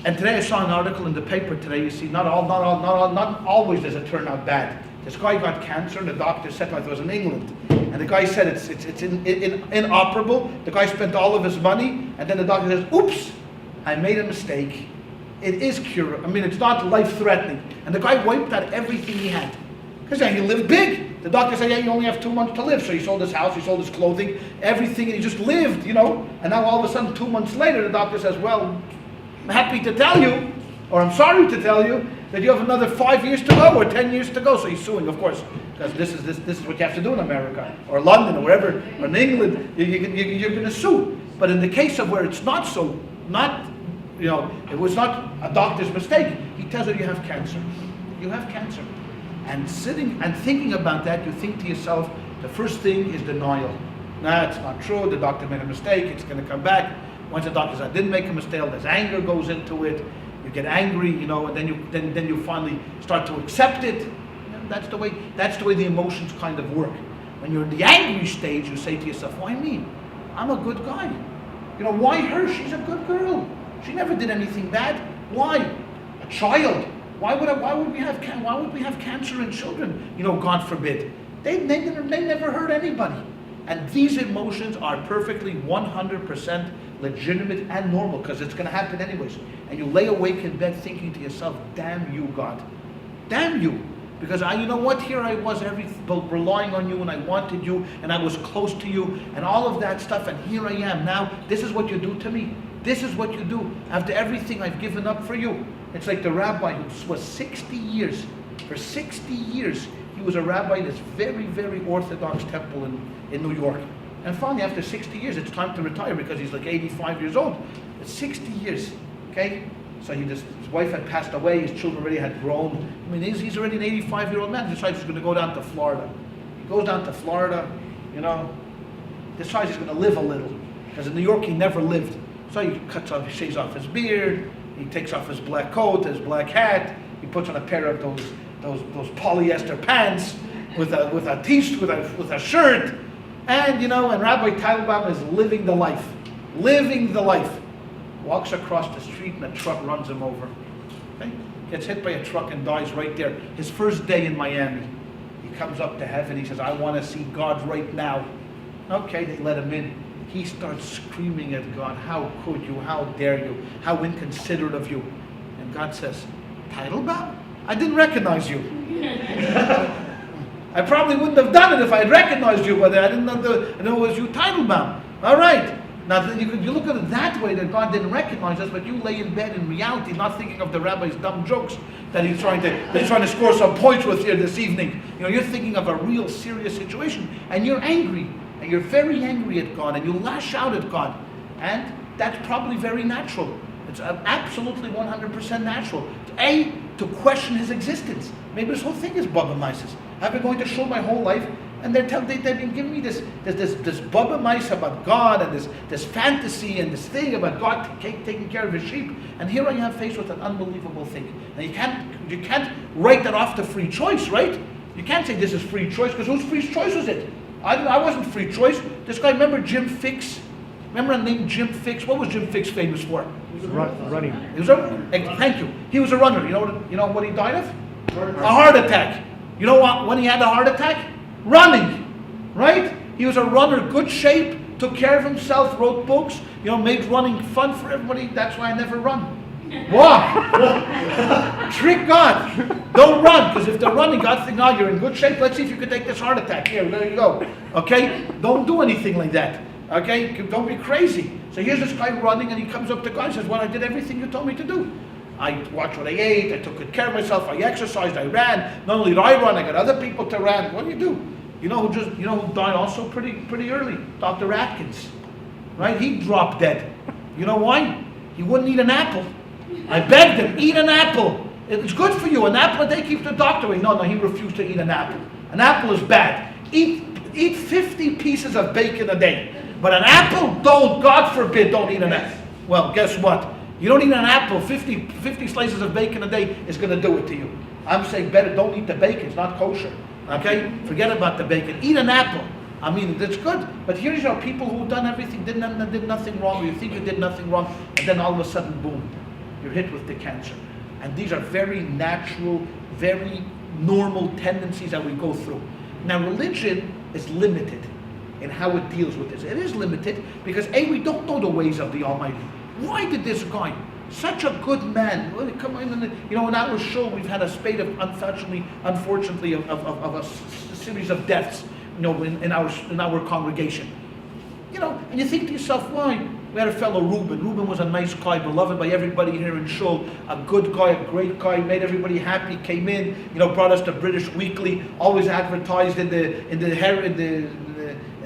And today I saw an article in the paper today. You see, not always does it turn out bad. This guy got cancer, and the doctor said, it was in England. And the guy said it's inoperable. The guy spent all of his money, and then the doctor says, oops, I made a mistake. It is curable. I mean, it's not life-threatening. And the guy wiped out everything he had. Because he lived big. The doctor said, you only have 2 months to live. So he sold his house, he sold his clothing, everything, and he just lived, And now all of a sudden, 2 months later, the doctor says, well, I'm happy to tell you, or I'm sorry to tell you, that you have another 5 years to go, or 10 years to go. So he's suing, of course, because this is what you have to do in America, or London, or wherever, or in England. You're going to sue. But in the case of where it's not so, it was not a doctor's mistake. He tells her you have cancer. You have cancer. And sitting and thinking about that, you think to yourself, the first thing is denial. Nah, it's not true. The doctor made a mistake. It's going to come back. Once the doctor says, I didn't make a mistake, there's anger goes into it. You get angry, and then you finally start to accept it. That's the way the emotions kind of work. When you're in the angry stage, you say to yourself, why me? I'm a good guy. Why her? She's a good girl. She never did anything bad. Why? A child. Why would we have cancer in children? God forbid. They never hurt anybody. And these emotions are perfectly 100% legitimate and normal, because it's going to happen anyways. And you lay awake in bed thinking to yourself, damn you, God. Damn you. Because here I was relying on you, and I wanted you, and I was close to you, and all of that stuff, and here I am. Now, this is what you do to me. This is what you do after everything I've given up for you. It's like the rabbi who was 60 years. For 60 years, he was a rabbi in this very, very Orthodox temple in New York. And finally, after 60 years, it's time to retire because he's like 85 years old. It's 60 years, okay? So his wife had passed away, his children already had grown. He's already an 85-year-old man. He decides he's going to go down to Florida. He goes down to Florida, decides he's going to live a little. Because in New York, he never lived. So he shaves off his beard, he takes off his black coat, his black hat, he puts on a pair of those polyester pants with a t-shirt, with a shirt, and Rabbi Teitelbaum is living the life. Walks across the street and a truck runs him over. Okay? Gets hit by a truck and dies right there. His first day in Miami. He comes up to heaven, he says, I want to see God right now. Okay, they let him in. He starts screaming at God, how could you, how dare you, how inconsiderate of you. And God says, Teitelbaum? I didn't recognize you. I probably wouldn't have done it if I had recognized you, but I didn't know it was you, Teitelbaum. All right. Now, you look at it that way, that God didn't recognize us, but you lay in bed in reality, not thinking of the rabbi's dumb jokes that he's trying to score some points with here this evening. You're thinking of a real serious situation, and you're angry, and you're very angry at God, and you lash out at God, and that's probably very natural. It's absolutely 100% natural. To question His existence. Maybe this whole thing is Baba Mises. I've been going to shul my whole life, and they've been giving me this Baba Mice about God, and this fantasy and this thing about God taking care of His sheep. And here I am faced with an unbelievable thing. And you can't write that off to free choice, right? You can't say this is free choice, because whose free choice was it? I wasn't free choice. This guy, remember Jim Fix? Remember a name Jim Fix? What was Jim Fix famous for? Running. Thank you. He was a runner. You know what he died of? A heart attack. You know what? When he had a heart attack? Running. Right? He was a runner, good shape, took care of himself, wrote books, made running fun for everybody. That's why I never run. Walk. Trick God. Don't run, because if they're running, God thinks, oh, you're in good shape. Let's see if you can take this heart attack. Here, there you go. Okay? Don't do anything like that. Okay? Don't be crazy. So here's this guy running, and he comes up to God and says, well, I did everything you told me to do. I watched what I ate, I took good care of myself, I exercised, I ran. Not only did I run, I got other people to run. What do you do? You know who died also pretty early? Dr. Atkins. Right? He dropped dead. You know why? He wouldn't eat an apple. I begged him, eat an apple. It's good for you. An apple a day keeps the doctor away. No, he refused to eat an apple. An apple is bad. Eat 50 pieces of bacon a day. But an apple, don't, God forbid, don't eat an apple. Well, guess what? You don't eat an apple, 50 slices of bacon a day is going to do it to you. I'm saying better don't eat the bacon, it's not kosher. Okay? Forget about the bacon. Eat an apple. I mean, it's good. But here's people who've done everything, did nothing wrong, or you think you did nothing wrong, and then all of a sudden, boom, you're hit with the cancer. And these are very natural, very normal tendencies that we go through. Now, religion is limited in how it deals with this. It is limited because we don't know the ways of the Almighty. Why did this guy, such a good man, come in, in our show we've had a spate of, unfortunately, of a series of deaths, in our congregation. And you think to yourself, why? We had a fellow Reuben. Reuben was a nice guy, beloved by everybody here in Shul. A good guy, a great guy, made everybody happy. Came in, brought us the British Weekly. Always advertised in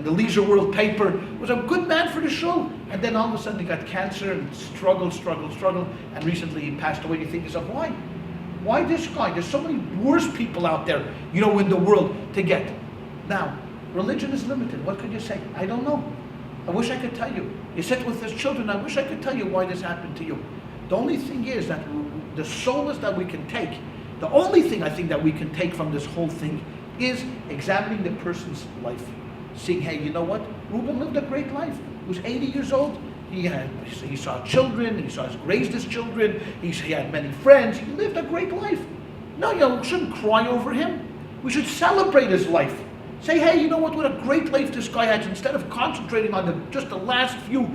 and the Leisure World paper, was a good man for the show. And then all of a sudden he got cancer and struggled, and recently he passed away. You think to yourself, why? Why this guy? There's so many worse people out there, in the world to get. Now, religion is limited. What could you say? I don't know. I wish I could tell you. You sit with his children, I wish I could tell you why this happened to you. The only thing is that the solace that we can take, the only thing I think that we can take from this whole thing is examining the person's life. Seeing, hey, you know what? Reuben lived a great life. He was 80 years old. He saw children. He raised his children. He had many friends. He lived a great life. No, we shouldn't cry over him. We should celebrate his life. Say, hey, you know what a great life this guy had. Instead of concentrating on just the last few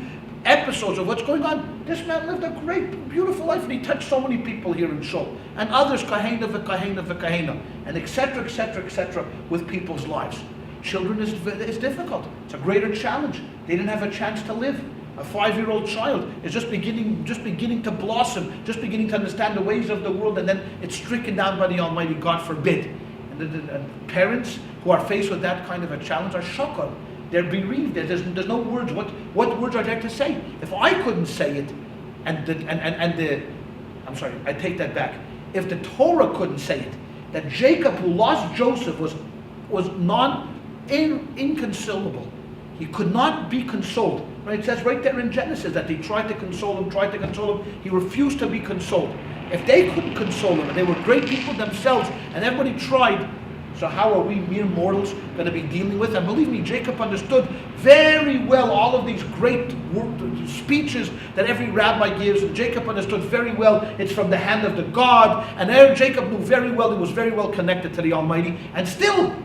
episodes of what's going on, this man lived a great, beautiful life, and he touched so many people here in Shul. And others, kahena, and etc., with people's lives. Children is difficult. It's a greater challenge. They didn't have a chance to live. A 5-year-old child is just beginning to blossom, just beginning to understand the ways of the world, and then it's stricken down by the Almighty, God forbid. And parents who are faced with that kind of a challenge are shocked. They're bereaved. There's no words. What words are there to say? If I couldn't say it, I'm sorry, I take that back. If the Torah couldn't say it, that Jacob, who lost Joseph, was inconsolable. He could not be consoled. Right? It says right there in Genesis that they tried to console him. He refused to be consoled. If they couldn't console him, and they were great people themselves, and everybody tried, so how are we mere mortals going to be dealing with? And believe me, Jacob understood very well all of these great speeches that every rabbi gives. And Jacob understood very well it's from the hand of the God. And Jacob knew very well, he was very well connected to the Almighty. And still,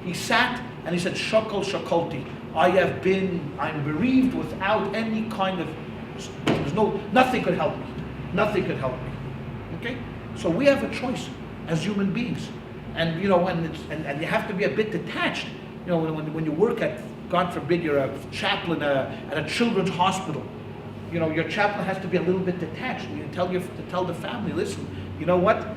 he sat and he said, Shakal Shakalti. I'm bereaved without any kind of, nothing could help me. Nothing could help me. Okay? So we have a choice as human beings. And you and you have to be a bit detached. When you work at, God forbid, you're a chaplain at a children's hospital. Your chaplain has to be a little bit detached. You tell the family, listen, you know what?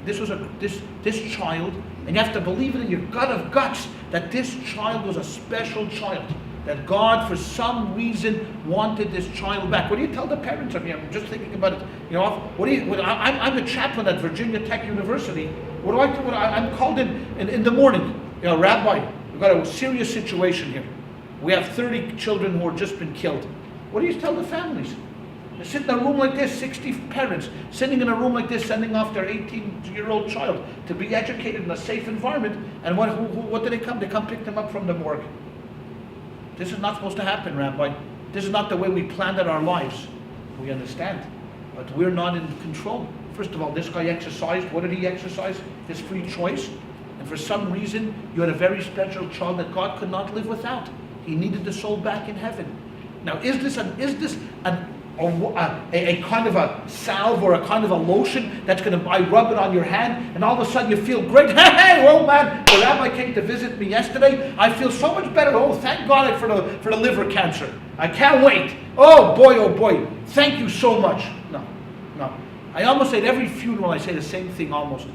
This was this child, and you have to believe it in your gut of guts that this child was a special child. That God, for some reason, wanted this child back. What do you tell the parents? I mean, I'm just thinking about it. I'm a chaplain at Virginia Tech University. What do I do? I'm called in the morning. Rabbi, we've got a serious situation here. We have 30 children who have just been killed. What do you tell the families? They sit in a room like this, 60 parents sitting in a room like this, sending off their 18-year-old child to be educated in a safe environment. And what do they come? They come pick them up from the morgue. This is not supposed to happen, Rabbi. This is not the way we planned out our lives. We understand. But we're not in control. First of all, this guy exercised. What did he exercise? His free choice. And for some reason, you had a very special child that God could not live without. He needed the soul back in heaven. Now, is this a kind of a salve or a kind of a lotion that's going to, I rub it on your hand and all of a sudden you feel great? Hey, old man, the rabbi came to visit me yesterday. I feel so much better. Oh, thank God for the liver cancer. I can't wait. Oh boy. Thank you so much. No. I almost say at every funeral I say the same thing almost.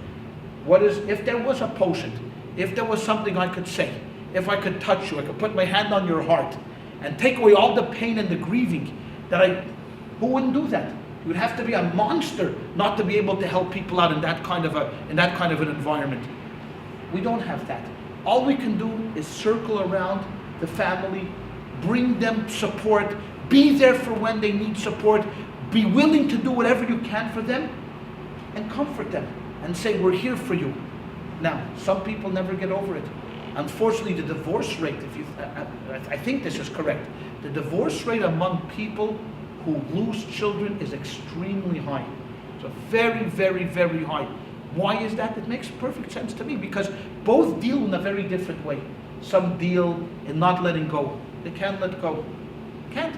If there was a potion, if there was something I could say, if I could touch you, I could put my hand on your heart and take away all the pain and the grieving who wouldn't do that? You would have to be a monster not to be able to help people out in that kind of an environment. We don't have that. All we can do is circle around the family, bring them support, be there for when they need support, be willing to do whatever you can for them, and comfort them and say, we're here for you. Now, some people never get over it. Unfortunately, the divorce rate, I think this is correct, the divorce rate among people who lose children is extremely high. So very, very, very high. Why is that? It makes perfect sense to me because both deal in a very different way. Some deal in not letting go. They can't let go. Can't.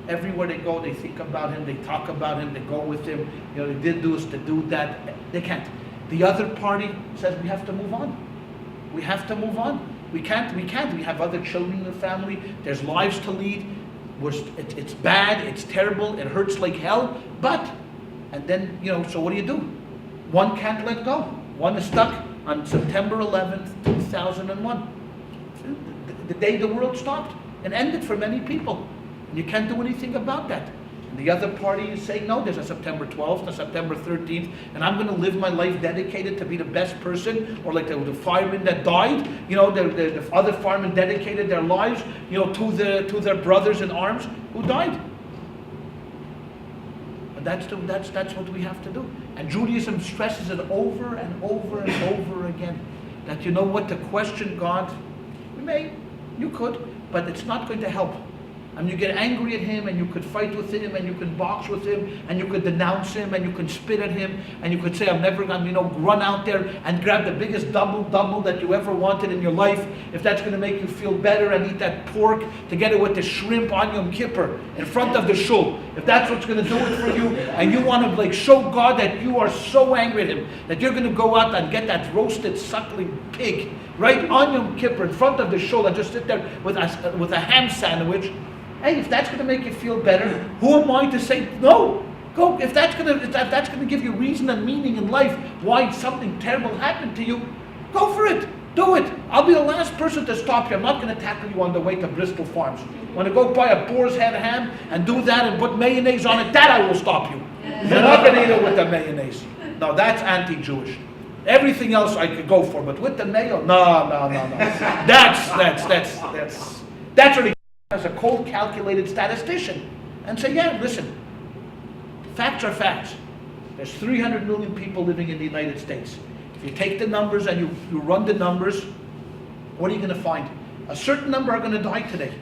Everywhere they go, they think about him, they talk about him, they go with him. They did this, they do that. They can't. The other party says we have to move on. We have to move on. We can't. We have other children in the family. There's lives to lead. It's bad, it's terrible, it hurts like hell, and then, so what do? One can't let go. One is stuck on September 11th, 2001. the day the world stopped and ended for many people. And you can't do anything about that. And the other party is saying, no, there's a September 12th, a September 13th, and I'm going to live my life dedicated to be the best person. Or like the firemen that died, the other firemen dedicated their lives, to their brothers in arms who died. And that's what we have to do. And Judaism stresses it over and over and over again. That to question God, you could, but it's not going to help. And you get angry at him, and you could fight with him, and you can box with him, and you could denounce him, and you can spit at him, and you could say, I'm never going to, run out there and grab the biggest double that you ever wanted in your life, if that's going to make you feel better, and eat that pork together with the shrimp on Yom Kippur in front of the shul. If that's what's going to do it for you, and you want to show God that you are so angry at him, that you're going to go out and get that roasted suckling pig right on Yom Kippur in front of the shul and just sit there with a ham sandwich. Hey, if that's going to make you feel better, who am I to say no? Go. If that's going to give you reason and meaning in life, why something terrible happened to you, go for it. Do it. I'll be the last person to stop you. I'm not going to tackle you on the way to Bristol Farms. Want to go buy a boar's head ham and do that and put mayonnaise on it? That I will stop you. You're not going to eat it with the mayonnaise. No, that's anti-Jewish. Everything else I could go for, but with the mayo, no. That's really as a cold, calculated statistician, and say, yeah, listen, facts are facts. There's 300 million people living in the United States. If you take the numbers and you run the numbers, what are you going to find? A certain number are going to die today.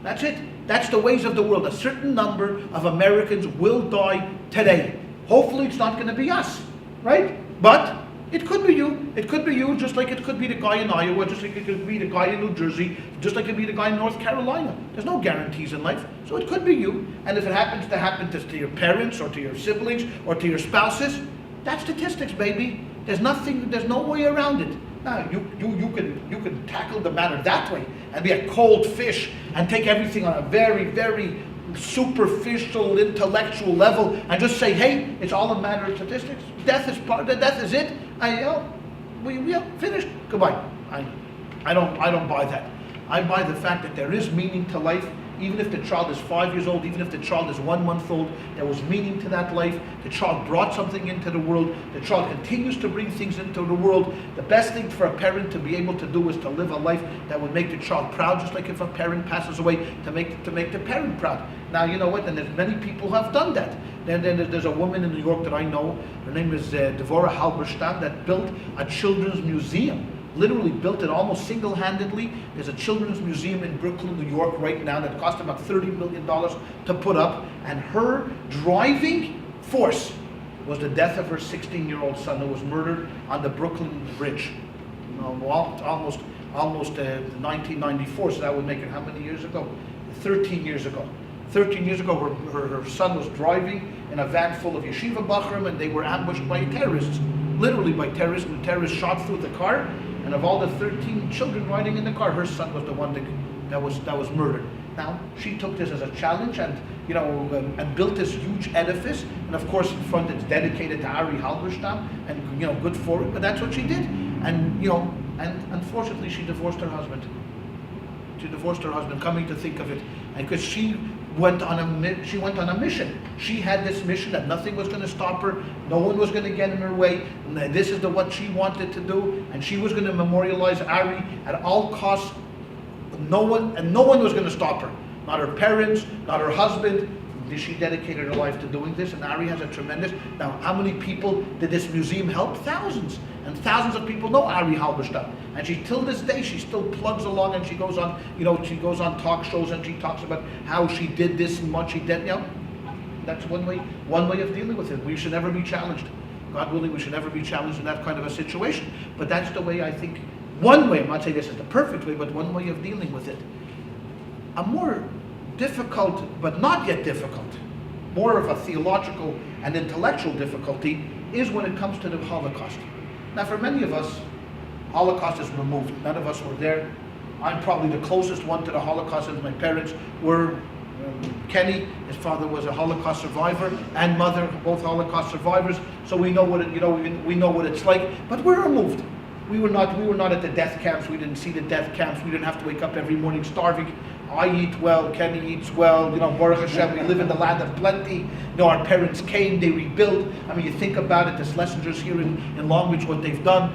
That's it. That's the ways of the world. A certain number of Americans will die today. Hopefully it's not going to be us, right? But it could be you. It could be you, just like it could be the guy in Iowa, just like it could be the guy in New Jersey, just like it could be the guy in North Carolina. There's no guarantees in life. So it could be you. And if it happens to happen to your parents or to your siblings or to your spouses, that's statistics, baby. There's no way around it. Now, you can tackle the matter that way and be a cold fish and take everything on a very, very superficial, intellectual level and just say, hey, it's all a matter of statistics. Death is it. We finished. Goodbye. I don't buy that. I buy the fact that there is meaning to life. Even if the child is 5 years old, even if the child is 1 month old, there was meaning to that life. The child brought something into the world. The child continues to bring things into the world. The best thing for a parent to be able to do is to live a life that would make the child proud, just like if a parent passes away, to make the parent proud. Now, you know what? And there's many people who have done that. Then there's a woman in New York that I know. Her name is Devorah Halberstam, that built a children's museum. Literally built it almost single-handedly. There's a children's museum in Brooklyn, New York right now that cost about $30 million to put up. And her driving force was the death of her 16-year-old son who was murdered on the Brooklyn Bridge. Almost 1994, so that would make it how many years ago? 13 years ago. 13 years ago, her son was driving in a van full of yeshiva bachrim, and they were ambushed by terrorists. Literally by terrorists. The terrorists shot through the car. And of all the 13 children riding in the car, her son was the one that was murdered. Now, she took this as a challenge and built this huge edifice. And of course, in front it's dedicated to Ari Halberstam, and good for it. But that's what she did. And and unfortunately, she divorced her husband. Coming to think of it, and because she went on a mission. She had this mission that nothing was going to stop her, no one was going to get in her way, and this is what she wanted to do, and she was going to memorialize Ari at all costs. No one was going to stop her. Not her parents, not her husband. She dedicated her life to doing this, and Ari has a tremendous. Now, how many people did this museum help? Thousands, and thousands of people know Ari Halberstam, and till this day she still plugs along, and she goes on, she goes on talk shows, and she talks about how she did this and what she did. That's one way of dealing with it. We should never be challenged. God willing, we should never be challenged in that kind of a situation. But that's the way I think. One way, I'm not saying this is the perfect way, but one way of dealing with it. A more difficult, but not yet difficult, more of a theological and intellectual difficulty is when it comes to the Holocaust. Now, for many of us, Holocaust is removed. None of us were there. I'm probably the closest one to the Holocaust since my parents were. Kenny, his father was a Holocaust survivor, and mother, both Holocaust survivors. So we know what we know what it's like. But we're removed. We were not at the death camps. We didn't see the death camps. We didn't have to wake up every morning starving. I eat well, Kenny eats well, Baruch Hashem, we live in the land of plenty. Our parents came, they rebuilt. I mean, you think about it, the Schlesingers here in Long Beach, what they've done,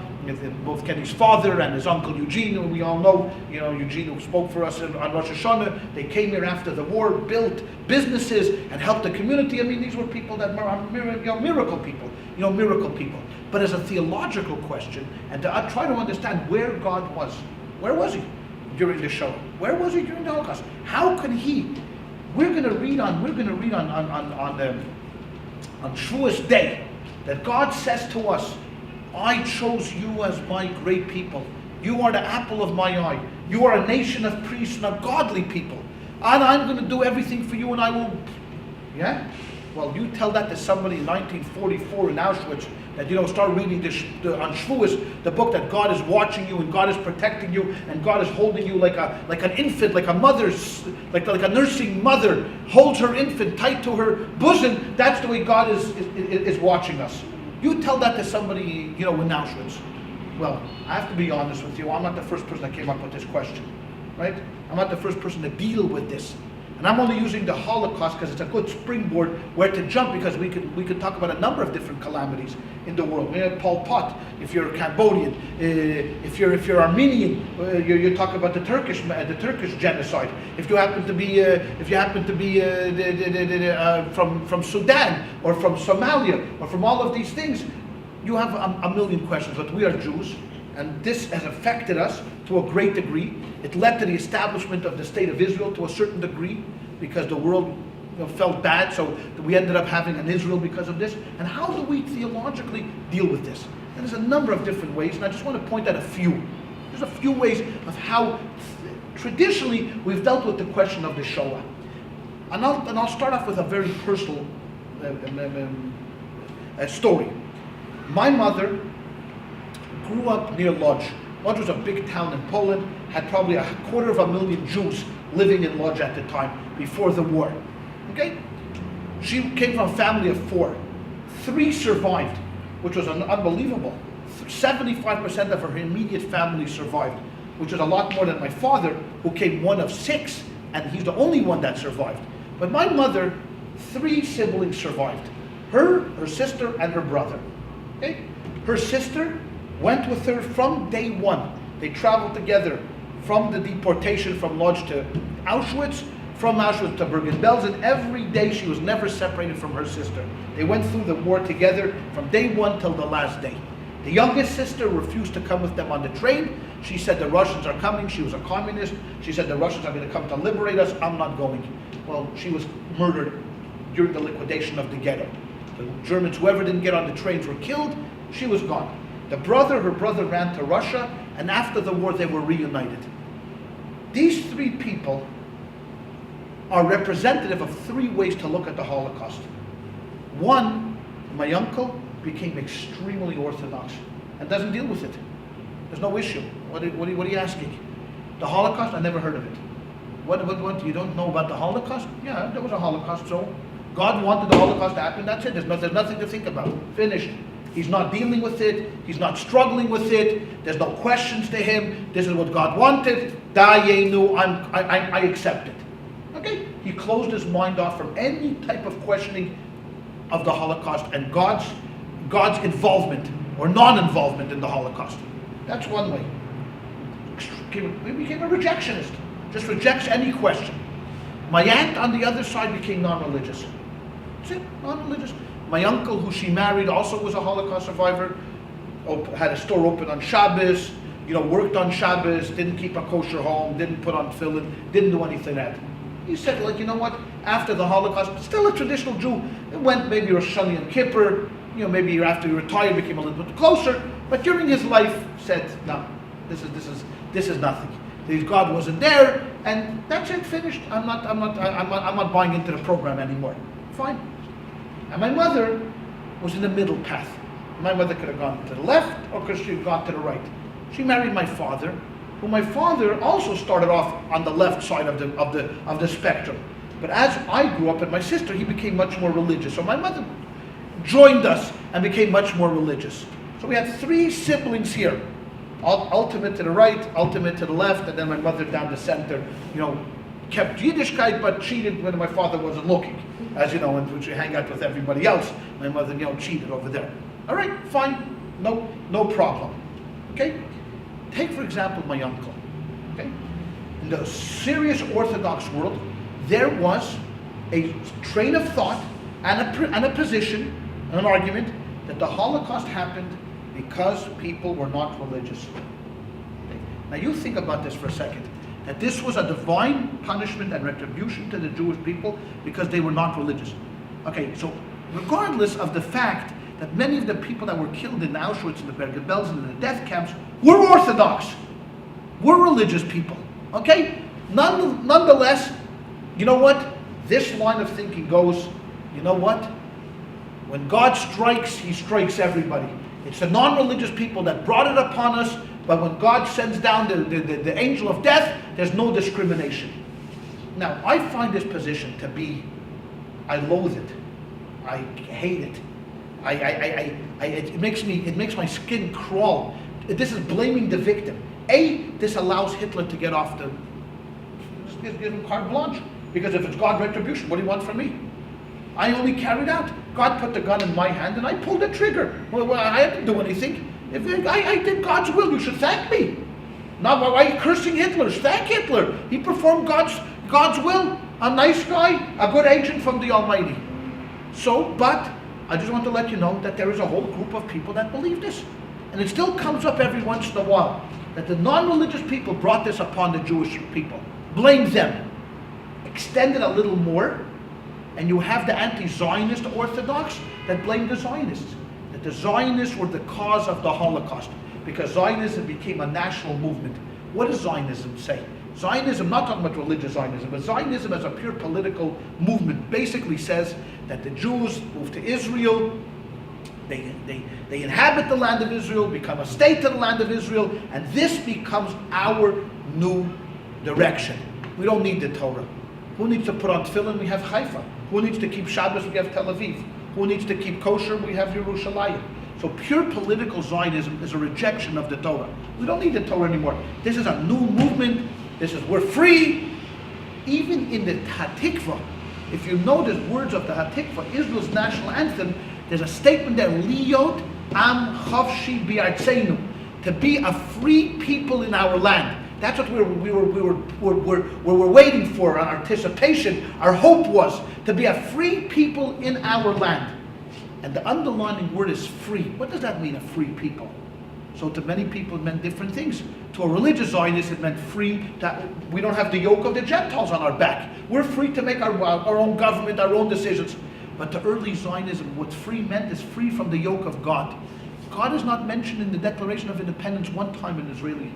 both Kenny's father and his uncle Eugene, who we all know, Eugene who spoke for us on Rosh Hashanah, they came here after the war, built businesses and helped the community. I mean, these were people that are miracle people. But as a theological question, and to try to understand where God was, where was he during the Shoah? Where was he during the Holocaust? How can he? We're going to read on Shavuos Day that God says to us, I chose you as my great people. You are the apple of my eye. You are a nation of priests and of godly people. And I'm going to do everything for you, and I will. Yeah? Well, you tell that to somebody in 1944 in Auschwitz, that start reading on Shavuos, the book that God is watching you and God is protecting you and God is holding you like an infant, like a mother's, like a nursing mother holds her infant tight to her bosom. That's the way God is watching us. You tell that to somebody, in Auschwitz. Well, I have to be honest with you. I'm not the first person that came up with this question, right? I'm not the first person to deal with this. And I'm only using the Holocaust because it's a good springboard where to jump, because we could talk about a number of different calamities in the world. We had Pol Pot. If you're Cambodian, if you're Armenian, you talk about the Turkish genocide. If you happen to be from Sudan or from Somalia or from all of these things, you have a million questions. But we are Jews, and this has affected us to a great degree. It led to the establishment of the state of Israel to a certain degree, because the world felt bad, so we ended up having an Israel because of this. And how do we theologically deal with this? And there's a number of different ways, and I just want to point out a few. There's a few ways of how traditionally we've dealt with the question of the Shoah. And I'll start off with a very personal story. My mother grew up near Lodz. Lodz was a big town in Poland, had probably 250,000 Jews living in Lodz at the time, before the war. Okay? She came from a family of 4. 3 survived, which was unbelievable. 75% of her immediate family survived, which is a lot more than my father, who came one of 6, and he's the only one that survived. But my mother, 3 siblings survived. Her sister, and her brother. Okay? Her sister went with her from day one. They traveled together from the deportation from Lodz to Auschwitz, from Auschwitz to Bergen-Belsen. Every day she was never separated from her sister. They went through the war together from day one till the last day. The youngest sister refused to come with them on the train. She said the Russians are coming. She was a communist. She said the Russians are going to come to liberate us. I'm not going. Well, she was murdered during the liquidation of the ghetto. The Germans, whoever didn't get on the trains, were killed. She was gone. Her brother ran to Russia, and after the war they were reunited. These 3 people are representative of 3 ways to look at the Holocaust. One, my uncle became extremely Orthodox and doesn't deal with it. There's no issue. What are you asking? The Holocaust? I never heard of it. What? You don't know about the Holocaust? Yeah, there was a Holocaust, so God wanted the Holocaust to happen. That's it. There's nothing to think about. Finished. He's not dealing with it. He's not struggling with it. There's no questions to him. This is what God wanted. Dayenu, I accept it. Okay? He closed his mind off from any type of questioning of the Holocaust and God's involvement or non-involvement in the Holocaust. That's one way. He became a rejectionist. Just rejects any question. My aunt on the other side became non-religious. That's it, non-religious. My uncle, who she married, also was a Holocaust survivor. Had a store open on Shabbos, worked on Shabbos, didn't keep a kosher home, didn't put on tefillin, didn't do anything like that. He said, you know what? After the Holocaust, still a traditional Jew. It went maybe Rosh Hashanah and Kippur. Maybe after he retired, became a little bit closer. But during his life, said, no, this is nothing. God wasn't there, and that's it. Finished. I'm not buying into the program anymore. Fine. And my mother was in the middle path. My mother could have gone to the left, or could she have gone to the right. She married my father, who my father also started off on the left side of the spectrum. But as I grew up, and my sister, he became much more religious. So my mother joined us and became much more religious. So we had 3 siblings here. ultimate to the right, ultimate to the left, and then my mother down the center, kept Yiddishkeit but cheated when my father wasn't looking. As you know, and would you hang out with everybody else, my mother, cheated over there. All right, fine, no problem. Okay? Take, for example, my uncle. Okay? In the serious Orthodox world, there was a train of thought and a position, an argument, that the Holocaust happened because people were not religious. Okay? Now you think about this for a second, that this was a divine punishment and retribution to the Jewish people because they were not religious. Okay, so regardless of the fact that many of the people that were killed in Auschwitz and the Bergen-Belsen and the death camps were Orthodox, were religious people. Okay? Nonetheless, you know what? This line of thinking goes, you know what? When God strikes, he strikes everybody. It's the non-religious people that brought it upon us, but when God sends down the angel of death, there's no discrimination. Now, I find this position to be, I loathe it. I hate it. It makes my skin crawl. This is blaming the victim. This allows Hitler to get off give him carte blanche. Because if it's God retribution, what do you want from me? I only carried out. God put the gun in my hand and I pulled the trigger. Well, I didn't do anything. If I did God's will, you should thank me. Not why are you cursing Hitler? Thank Hitler. He performed God's will. A nice guy, a good agent from the Almighty. But I just want to let you know that there is a whole group of people that believe this. And it still comes up every once in a while that the non-religious people brought this upon the Jewish people. Blame them. Extend it a little more, and you have the anti-Zionist Orthodox that blame the Zionists. That the Zionists were the cause of the Holocaust because Zionism became a national movement. What does Zionism say? Zionism, not talking about religious Zionism, but Zionism as a pure political movement basically says that the Jews move to Israel, they inhabit the land of Israel, become a state to the land of Israel, and this becomes our new direction. We don't need the Torah. Who needs to put on tefillin? We have Haifa. Who needs to keep Shabbos? We have Tel Aviv. Who needs to keep kosher? We have Yerushalayim. So pure political Zionism is a rejection of the Torah. We don't need the Torah anymore. This is a new movement. We're free. Even in the Hatikvah, if you know the words of the Hatikvah, Israel's national anthem, there's a statement there, Liyot Am Chavshi Bi'artzeinu, to be a free people in our land. That's what we were waiting for, our anticipation, our hope was to be a free people in our land. And the underlying word is free. What does that mean, a free people? So to many people it meant different things. To a religious Zionist it meant free, that we don't have the yoke of the Gentiles on our back. We're free to make our own government, our own decisions. But to early Zionism, what free meant is free from the yoke of God. God is not mentioned in the Declaration of Independence one time in Israeli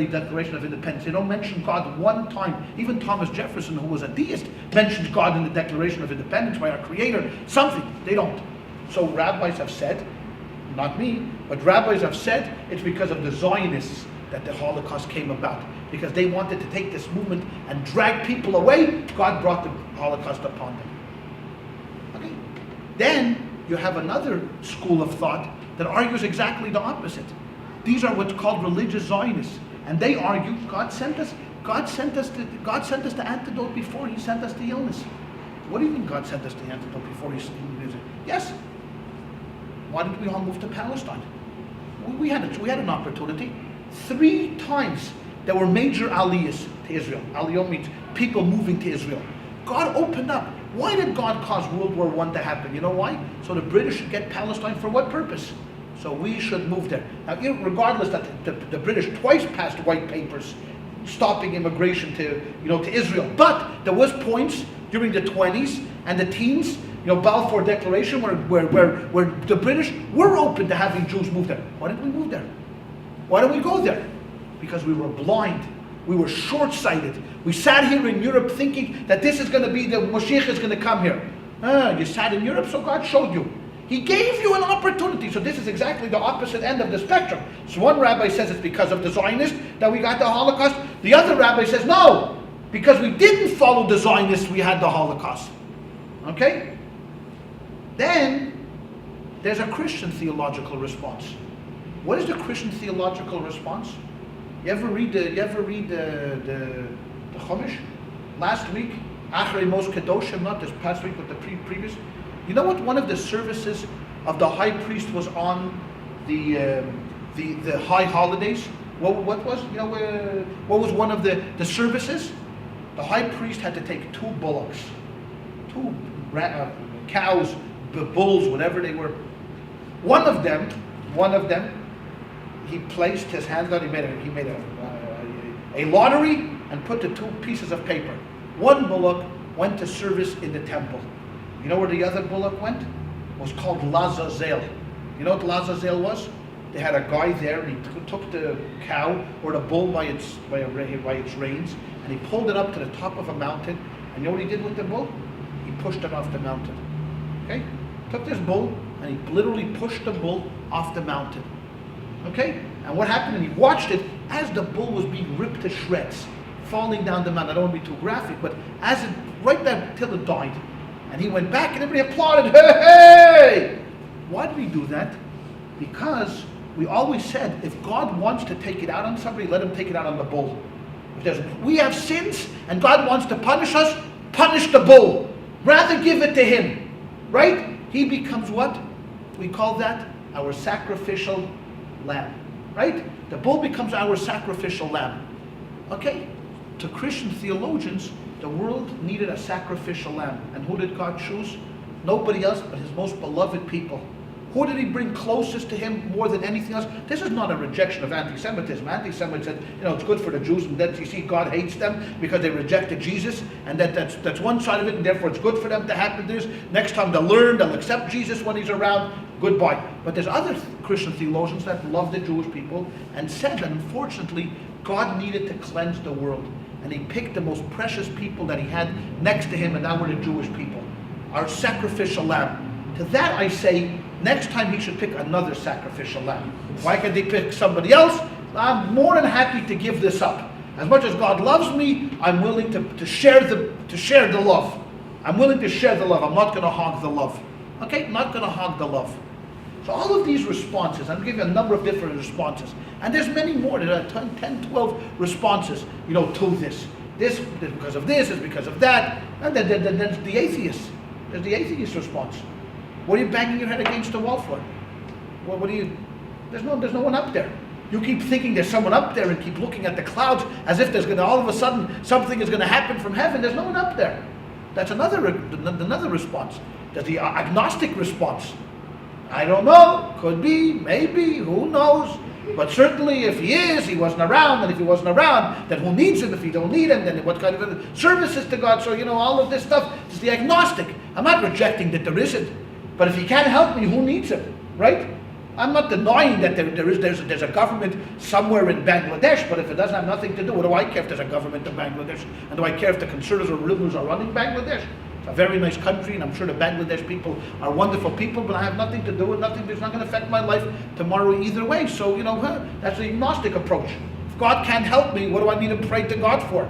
Declaration of Independence. They don't mention God one time. Even Thomas Jefferson, who was a deist, mentions God in the Declaration of Independence by our Creator. Something. They don't. So rabbis have said, not me, but rabbis have said it's because of the Zionists that the Holocaust came about. Because they wanted to take this movement and drag people away. God brought the Holocaust upon them. Okay? Then you have another school of thought that argues exactly the opposite. These are what's called religious Zionists, and they argue God sent us the antidote before He sent us the illness. What do you mean God sent us the antidote before He sent us? Yes. Why didn't we all move to Palestine? We had an opportunity. 3 times there were major aliyahs to Israel. Aliyah means people moving to Israel. God opened up. Why did God cause World War I to happen? You know why? So the British should get Palestine. For what purpose? So we should move there. Now, regardless that the British twice passed white papers stopping immigration to Israel, but there was points during the 20s and the teens, Balfour Declaration, where the British were open to having Jews move there. Why didn't we move there? Why don't we go there? Because we were blind. We were short-sighted. We sat here in Europe thinking that this is going to be, the Moshiach is going to come here. You sat in Europe, so God showed you. He gave you an opportunity. So this is exactly the opposite end of the spectrum. So one rabbi says it's because of the Zionists that we got the Holocaust. The other rabbi says no, because we didn't follow the Zionists, we had the Holocaust. Okay? Then there's a Christian theological response. What is the Christian theological response? You ever read the Chumash? Last week, Achrei Mos Kedoshim, not this past week, but the previous. You know what one of the services of the high priest was on the high holidays? What was, what was one of the services? The high priest had to take 2 bullocks, 2 cows, bulls, whatever they were. One of them, he placed his hand on. He made a lottery and put the 2 pieces of paper. One bullock went to service in the temple. You know where the other bullock went? It was called Lazazel. You know what Lazazel was? They had a guy there, and he took the cow or the bull by its reins, and he pulled it up to the top of a mountain. And you know what he did with the bull? He pushed it off the mountain. Okay? Took this bull and he literally pushed the bull off the mountain. Okay? And what happened? And he watched it as the bull was being ripped to shreds, falling down the mountain. I don't want to be too graphic, but as it right there till it died. And he went back and everybody applauded. Hey! Why did we do that? Because we always said, if God wants to take it out on somebody, let him take it out on the bull. If we have sins and God wants to punish us, punish the bull. Rather give it to him. Right? He becomes what? We call that our sacrificial lamb. Right? The bull becomes our sacrificial lamb. Okay? To Christian theologians, the world needed a sacrificial lamb. And who did God choose? Nobody else but his most beloved people. Who did he bring closest to him more than anything else? This is not a rejection of anti-Semitism. Anti-Semites said, it's good for the Jews, and that you see God hates them because they rejected Jesus, and that's one side of it, and therefore it's good for them to happen to this. Next time they'll learn, they'll accept Jesus when he's around, goodbye. But there's other Christian theologians that love the Jewish people and said that unfortunately God needed to cleanse the world, and he picked the most precious people that he had next to him, and that were the Jewish people. Our sacrificial lamb. To that I say, next time he should pick another sacrificial lamb. Why can't he pick somebody else? I'm more than happy to give this up. As much as God loves me, I'm willing to share the love. I'm willing to share the love. I'm not going to hog the love. Okay? I'm not going to hog the love. So all of these responses, I'm giving you a number of different responses. And there's many more. There are 10, 12 responses, to this. This is because of this, it's because of that. And then there's the atheist. There's the atheist response. What are you banging your head against the wall for? There's no one up there. You keep thinking there's someone up there and keep looking at the clouds as if there's going to all of a sudden something is going to happen from heaven. There's no one up there. That's another response. There's the agnostic response. I don't know. Could be, maybe, who knows? But certainly if he is, he wasn't around, and if he wasn't around, then who needs him? If he don't need him, then what kind of services to God? So, all of this stuff is the agnostic. I'm not rejecting that there isn't. But if he can't help me, who needs him? Right? I'm not denying that there's a government somewhere in Bangladesh, but if it doesn't have nothing to do, what do I care if there's a government in Bangladesh? And do I care if the conservatives or liberals are running Bangladesh? It's a very nice country, and I'm sure the Bangladesh people are wonderful people, but I have nothing to do with nothing. It's not going to affect my life tomorrow either way. So, that's the agnostic approach. If God can't help me, what do I need to pray to God for?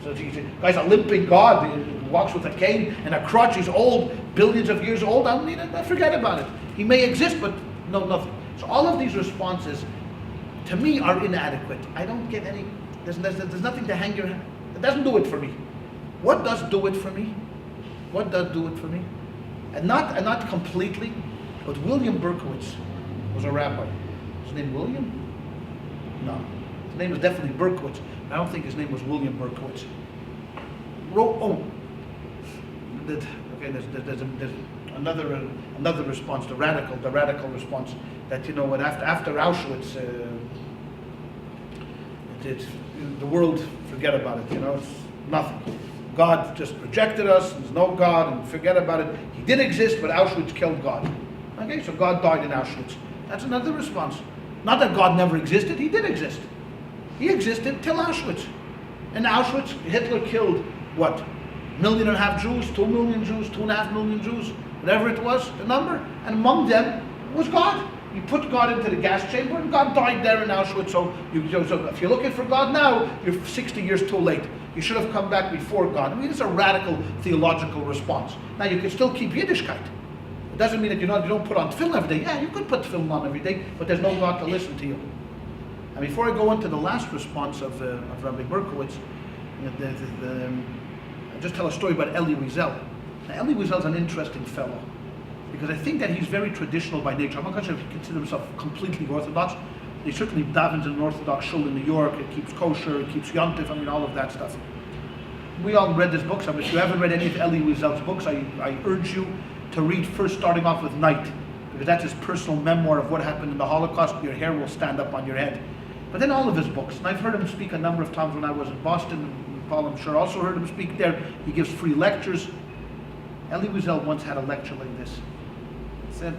So, guy's a limping God. He walks with a cane and a crutch. He's old, billions of years old. I forget about it. He may exist, but no, nothing. So all of these responses, to me, are inadequate. I don't get any. There's nothing to hang your head. It doesn't do it for me. What does do it for me? What does do it for me? And not completely, but William Berkowitz was a rabbi. His name William? No. His name was definitely Berkowitz. I don't think his name was William Berkowitz. There's another response, the radical response that after Auschwitz, the world forget about it. It's nothing. God just rejected us. There's no God, and forget about it. He did exist, but Auschwitz killed God. Okay, so God died in Auschwitz. That's another response. Not that God never existed. He did exist. He existed till Auschwitz. In Auschwitz, Hitler killed what? 1.5 million Jews, 2 million Jews, 2.5 million Jews, whatever it was, the number. And among them was God. You put God into the gas chamber, and God died there in Auschwitz. So if you're looking for God now, you're 60 years too late. You should have come back before God. It's a radical theological response. Now you can still keep Yiddishkeit. doesn't mean that you don't put on film every day. Yeah, you could put film on every day, but there's no God to listen to you. And before I go into the last response of Rabbi Berkowitz, I'll just tell a story about Elie Wiesel. Now, Elie Wiesel's an interesting fellow, because I think that he's very traditional by nature. I'm not sure if he considers himself completely Orthodox. He certainly davens in an Orthodox shul in New York. It keeps kosher, it keeps yontif, all of that stuff. We all read his books. If you haven't read any of Elie Wiesel's books, I urge you to read first, starting off with Night, because that's his personal memoir of what happened in the Holocaust. Your hair will stand up on your head. But then all of his books, and I've heard him speak a number of times when I was in Boston, and Paul, I'm sure, also heard him speak there. He gives free lectures. Elie Wiesel once had a lecture like this. He said,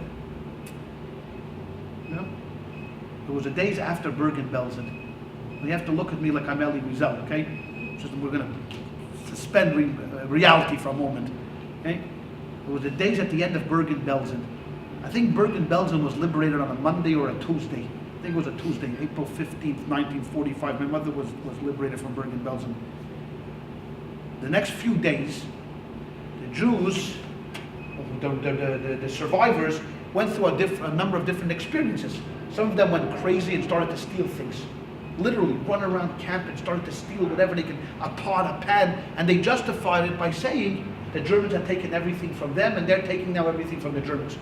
it was the days after Bergen-Belsen. You have to look at me like I'm Elie Wiesel, okay? We're going to suspend reality for a moment, okay? It was the days at the end of Bergen-Belsen. I think Bergen-Belsen was liberated on a Monday or a Tuesday. I think it was a Tuesday, April 15th, 1945. My mother was liberated from Bergen-Belsen. The next few days, the Jews, the survivors, went through a number of different experiences. Some of them went crazy and started to steal things. Literally run around camp and started to steal whatever they could, a pot, a pan, and they justified it by saying the Germans had taken everything from them and they're taking now everything from the Germans.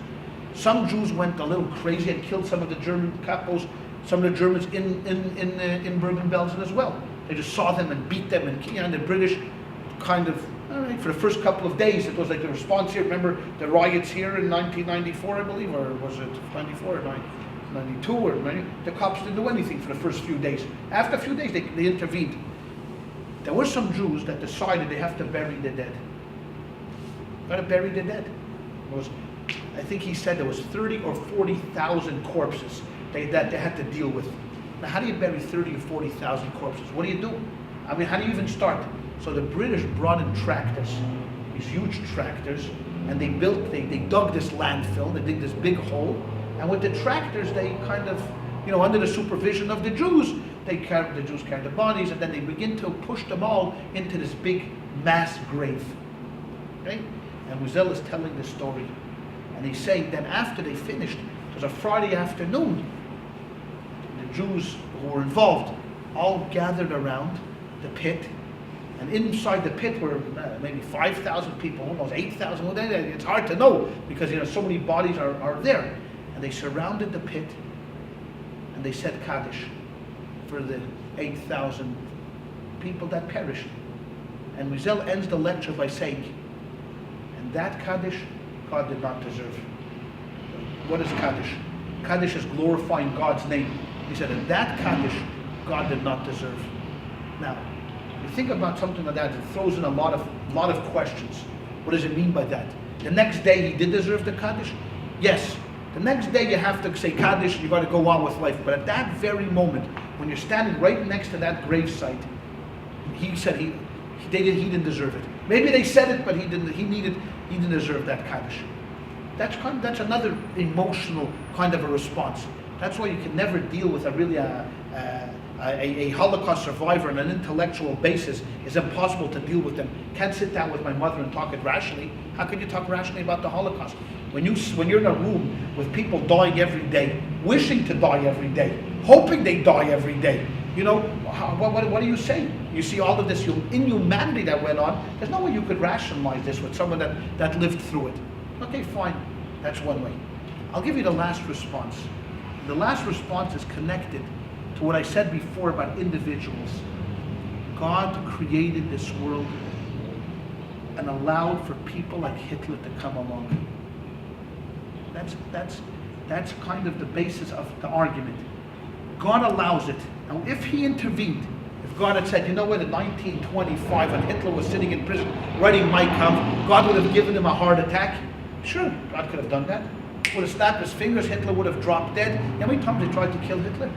Some Jews went a little crazy and killed some of the German some of the Germans in Bergen-Belsen as well. They just saw them and beat them, and the British kind of, for the first couple of days, it was like the response here. Remember the riots here in 1994, I believe, or was it 94 or 92 or 90? The cops didn't do anything for the first few days. After a few days, they intervened. There were some Jews that decided they have to bury the dead. Got to bury the dead. I think he said there was 30 or 40,000 corpses that they had to deal with. Now, how do you bury 30 or 40,000 corpses? What do you do? How do you even start? So the British brought in tractors, these huge tractors, and they dug this landfill, they dig this big hole, and with the tractors, they kind of, under the supervision of the Jews, the Jews carry the bodies, and then they begin to push them all into this big mass grave. Okay? And Wiesel is telling this story. And he's saying that after they finished, it was a Friday afternoon, the Jews who were involved all gathered around the pit, and inside the pit were maybe 5,000 people, almost 8,000. It's hard to know because so many bodies are there. And they surrounded the pit and they said Kaddish for the 8,000 people that perished. And Wiesel ends the lecture by saying, and that Kaddish God did not deserve. What is Kaddish? Kaddish is glorifying God's name. He said, and that Kaddish God did not deserve. Now, you think about something like that, it throws in a lot of questions. What does it mean by that? The next day he did deserve the Kaddish? Yes. The next day you have to say Kaddish and you've got to go on with life. But at that very moment, when you're standing right next to that gravesite, he said he didn't deserve it. Maybe they said it, but he didn't deserve that Kaddish. That's another emotional kind of a response. That's why you can never deal with a Holocaust survivor on an intellectual basis. It's impossible to deal with them. Can't sit down with my mother and talk it rationally. How can you talk rationally about the Holocaust? When you're in a room with people dying every day, wishing to die every day, hoping they die every day, what do you say? You see all of this inhumanity that went on. There's no way you could rationalize this with someone that lived through it. Okay, fine. That's one way. I'll give you the last response. The last response is connected to what I said before about individuals. God created this world and allowed for people like Hitler to come along. That's kind of the basis of the argument. God allows it. Now, if he intervened, if God had said, in 1925, when Hitler was sitting in prison writing Mein Kampf, God would have given him a heart attack. Sure, God could have done that. Would have snapped his fingers, Hitler would have dropped dead. How many times they tried to kill Hitler?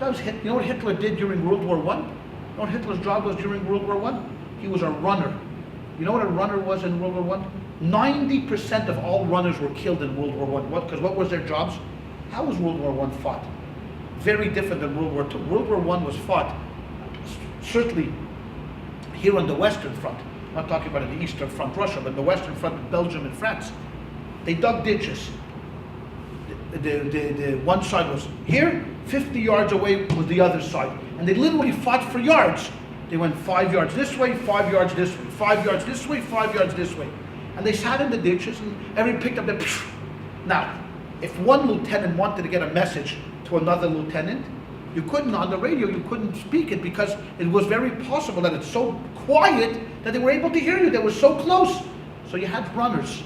You know what Hitler did during World War I? You know what Hitler's job was during World War I? He was a runner. You know what a runner was in World War I? 90% of all runners were killed in World War I. Because what was their jobs? How was World War I fought? Very different than World War II. World War I was fought, certainly here on the Western Front. I'm not talking about the Eastern Front, Russia, but the Western Front, Belgium and France. They dug ditches. The one side was here, 50 yards away was the other side. And they literally fought for yards. They went 5 yards this way, 5 yards this way, 5 yards this way, 5 yards this way. And they sat in the ditches and everyone picked up the... Now, if one lieutenant wanted to get a message to another lieutenant, you couldn't on the radio, you couldn't speak it because it was very possible that it's so quiet that they were able to hear you. They were so close. So you had runners.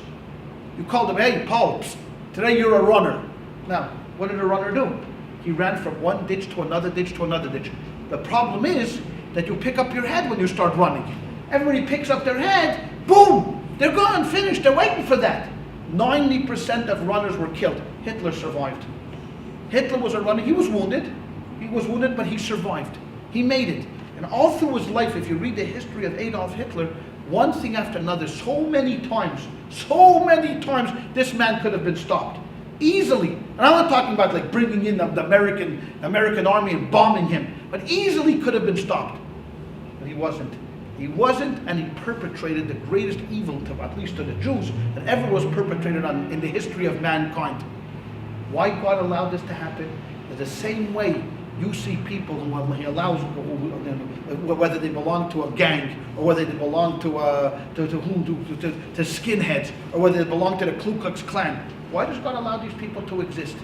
You called them, hey, Paul, psst, today you're a runner. Now, what did a runner do? He ran from one ditch to another ditch to another ditch. The problem is that you pick up your head when you start running. Everybody picks up their head, boom, they're gone, finished, they're waiting for that. 90% of runners were killed. Hitler survived. Hitler was a runner, he was wounded, but he survived. He made it. And all through his life, if you read the history of Adolf Hitler, one thing after another, so many times, this man could have been stopped. Easily. And I'm not talking about like bringing in the American army and bombing him, but easily could have been stopped. But he wasn't. He wasn't, and he perpetrated the greatest evil, at least to the Jews, that ever was perpetrated in the history of mankind. Why God allowed this to happen is the same way you see people who he allows, whether they belong to a gang, or whether they belong to skinheads, or whether they belong to the Ku Klux Klan. Why does God allow these people to exist?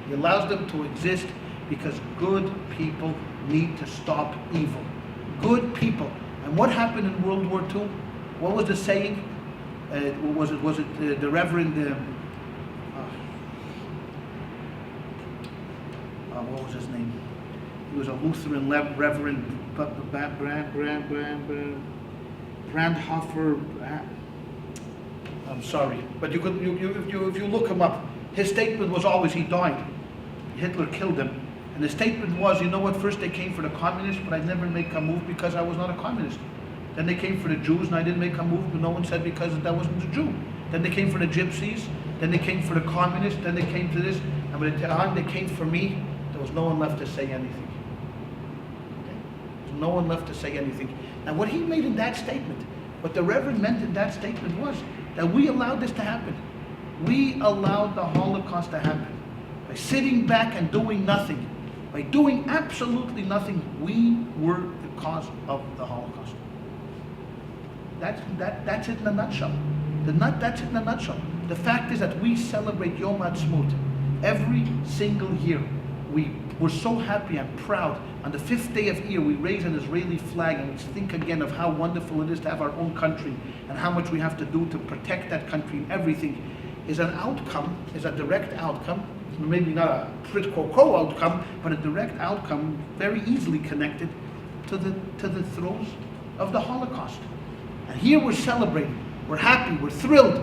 He allows them to exist because good people need to stop evil. Good people. And what happened in World War II? What was the saying? Was it the Reverend? What was his name? He was a Lutheran Reverend Brandhofer. I'm sorry, but if you look him up, his statement was always he died. Hitler killed him. And the statement was, you know what, first they came for the communists, but I'd never make a move because I was not a communist. Then they came for the Jews and I didn't make a move, but no one said because that wasn't a Jew. Then they came for the gypsies, then they came for the communists, then they came to this, and by the time they came for me, there was no one left to say anything. Okay? There was no one left to say anything. And what he made in that statement, what the Reverend meant in that statement was that we allowed this to happen. We allowed the Holocaust to happen. By sitting back and doing nothing, by doing absolutely nothing, we were the cause of the Holocaust. That's it in a nutshell. That's it in a nutshell. The fact is that we celebrate Yom Ha'atzmaut every single year. We're so happy and proud. On the 5th day of Iyar, we raise an Israeli flag and we think again of how wonderful it is to have our own country and how much we have to do to protect that country. Everything is an outcome, is a direct outcome, maybe not a quid pro quo outcome, but a direct outcome very easily connected to the throes of the Holocaust. And here we're celebrating, we're happy, we're thrilled.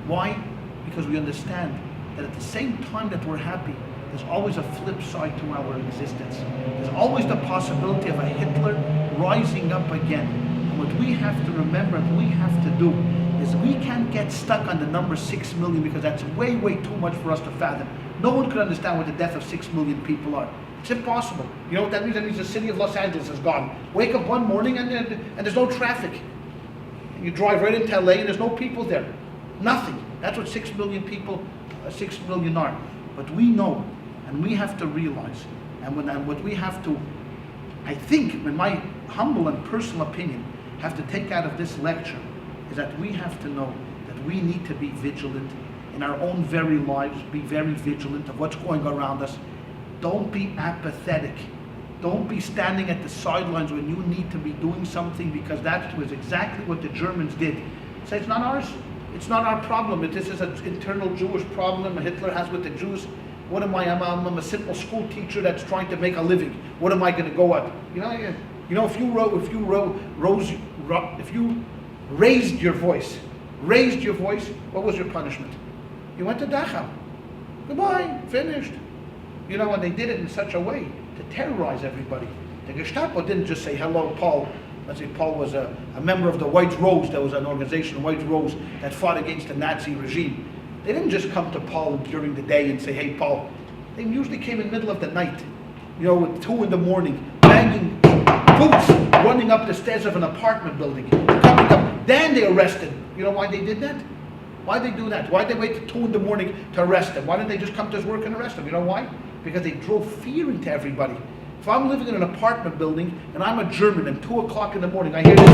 Why? Because we understand that at the same time that we're happy, there's always a flip side to our existence. There's always the possibility of a Hitler rising up again. And what we have to remember and we have to do is we can't get stuck on the number 6 million because that's way, way too much for us to fathom. No one could understand what the death of 6 million people are. It's impossible. You know what that means? That means the city of Los Angeles is gone. Wake up one morning and there's no traffic. You drive right into LA and there's no people there. Nothing. That's what 6 million people, 6 million are. But we know, and we have to realize, and what we have to, I think, in my humble and personal opinion, have to take out of this lecture, is that we have to know that we need to be vigilant in our own very lives, be very vigilant of what's going around us. Don't be apathetic. Don't be standing at the sidelines when you need to be doing something, because that was exactly what the Germans did. Say it's not ours. It's not our problem. This is an internal Jewish problem Hitler has with the Jews. What am I? I'm a simple school teacher that's trying to make a living. What am I going to go at? If you raised your voice, what was your punishment? You went to Dachau. Goodbye, finished. And they did it in such a way to terrorize everybody. The Gestapo didn't just say, hello, Paul. Let's say Paul was a member of the White Rose. There was an organization, White Rose, that fought against the Nazi regime. They didn't just come to Paul during the day and say, hey, Paul. They usually came in the middle of the night, at 2 a.m, banging boots, running up the stairs of an apartment building, coming up. Then they arrested. You know why they did that? Why'd they do that? Why'd they wait till 2 in the morning to arrest him? Why didn't they just come to his work and arrest him? You know why? Because they drove fear into everybody. If I'm living in an apartment building and I'm a German and 2 o'clock in the morning I hear this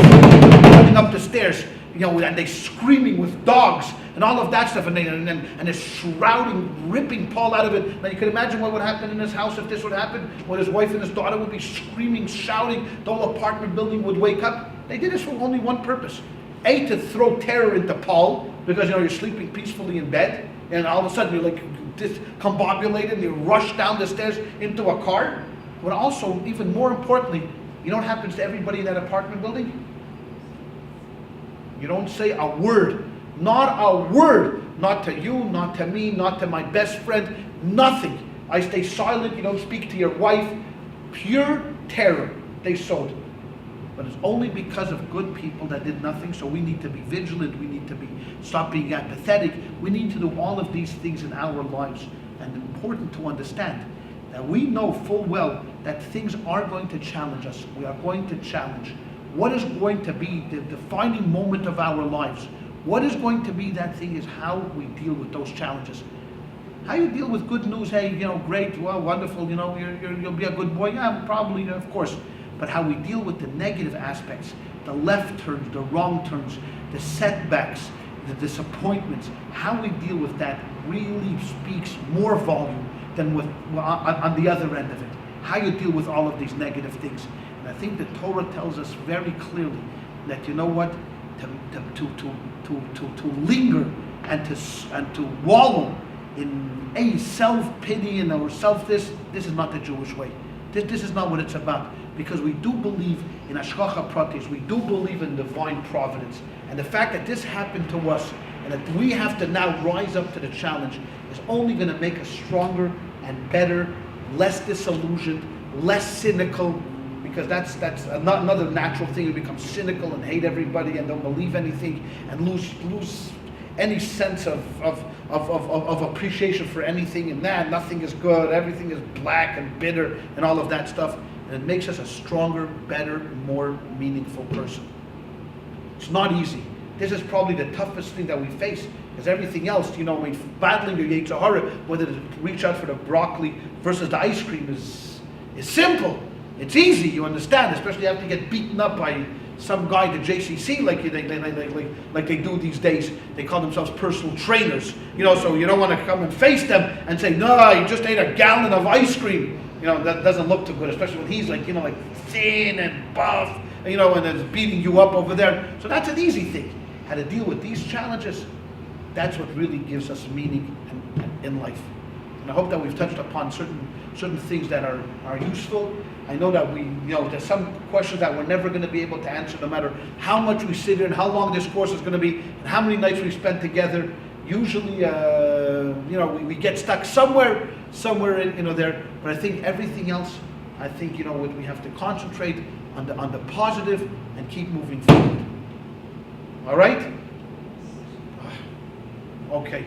running up the stairs, and they screaming with dogs and all of that stuff, and they're shrouding, ripping Paul out of it. Now you can imagine what would happen in his house if this would happen, when his wife and his daughter would be screaming, shouting, the whole apartment building would wake up. They did this for only one purpose. A, to throw terror into Paul, because you're sleeping peacefully in bed, and all of a sudden you're like discombobulated and you rush down the stairs into a car. But also, even more importantly, you know what happens to everybody in that apartment building? You don't say a word. Not a word. Not to you, not to me, not to my best friend. Nothing. I stay silent. You don't speak to your wife. Pure terror they sowed. But it's only because of good people that did nothing. So we need to be vigilant. We need to stop being apathetic. We need to do all of these things in our lives. And it's important to understand that we know full well that things are going to challenge us. We are going to challenge. What is going to be the defining moment of our lives? What is going to be that thing is how we deal with those challenges. How you deal with good news, hey, great, well, wonderful, you'll be a good boy, yeah, probably, of course. But how we deal with the negative aspects, the left turns, the wrong turns, the setbacks, the disappointments, how we deal with that really speaks more volume than on the other end of it. How you deal with all of these negative things. And I think the Torah tells us very clearly that, you know what, to linger and to wallow in a self-pity and or this is not the Jewish way. This is not what it's about. Because we do believe in Hashgacha Pratis, we do believe in divine providence. And the fact that this happened to us and that we have to now rise up to the challenge is only going to make us stronger and better, less disillusioned, less cynical, because that's another natural thing. We become cynical and hate everybody and don't believe anything and lose any sense of appreciation for anything, and that nothing is good, everything is black and bitter and all of that stuff. And it makes us a stronger, better, more meaningful person. It's not easy. This is probably the toughest thing that we face, because everything else, battling your Yetzer Hara, whether to reach out for the broccoli versus the ice cream is simple. It's easy, you understand, especially after you get beaten up by some guy at the JCC like they do these days. They call themselves personal trainers. So you don't want to come and face them and say, no, you just ate a gallon of ice cream. That doesn't look too good, especially when he's like thin and buff, and is beating you up over there. So that's an easy thing. How to deal with these challenges, that's what really gives us meaning in life. And I hope that we've touched upon certain things that are useful. I know that there's some questions that we're never going to be able to answer, no matter how much we sit here and how long this course is going to be and how many nights we spend together. Usually, we get stuck somewhere in, there. But I think everything else, we have to concentrate on the positive and keep moving forward. All right? Okay.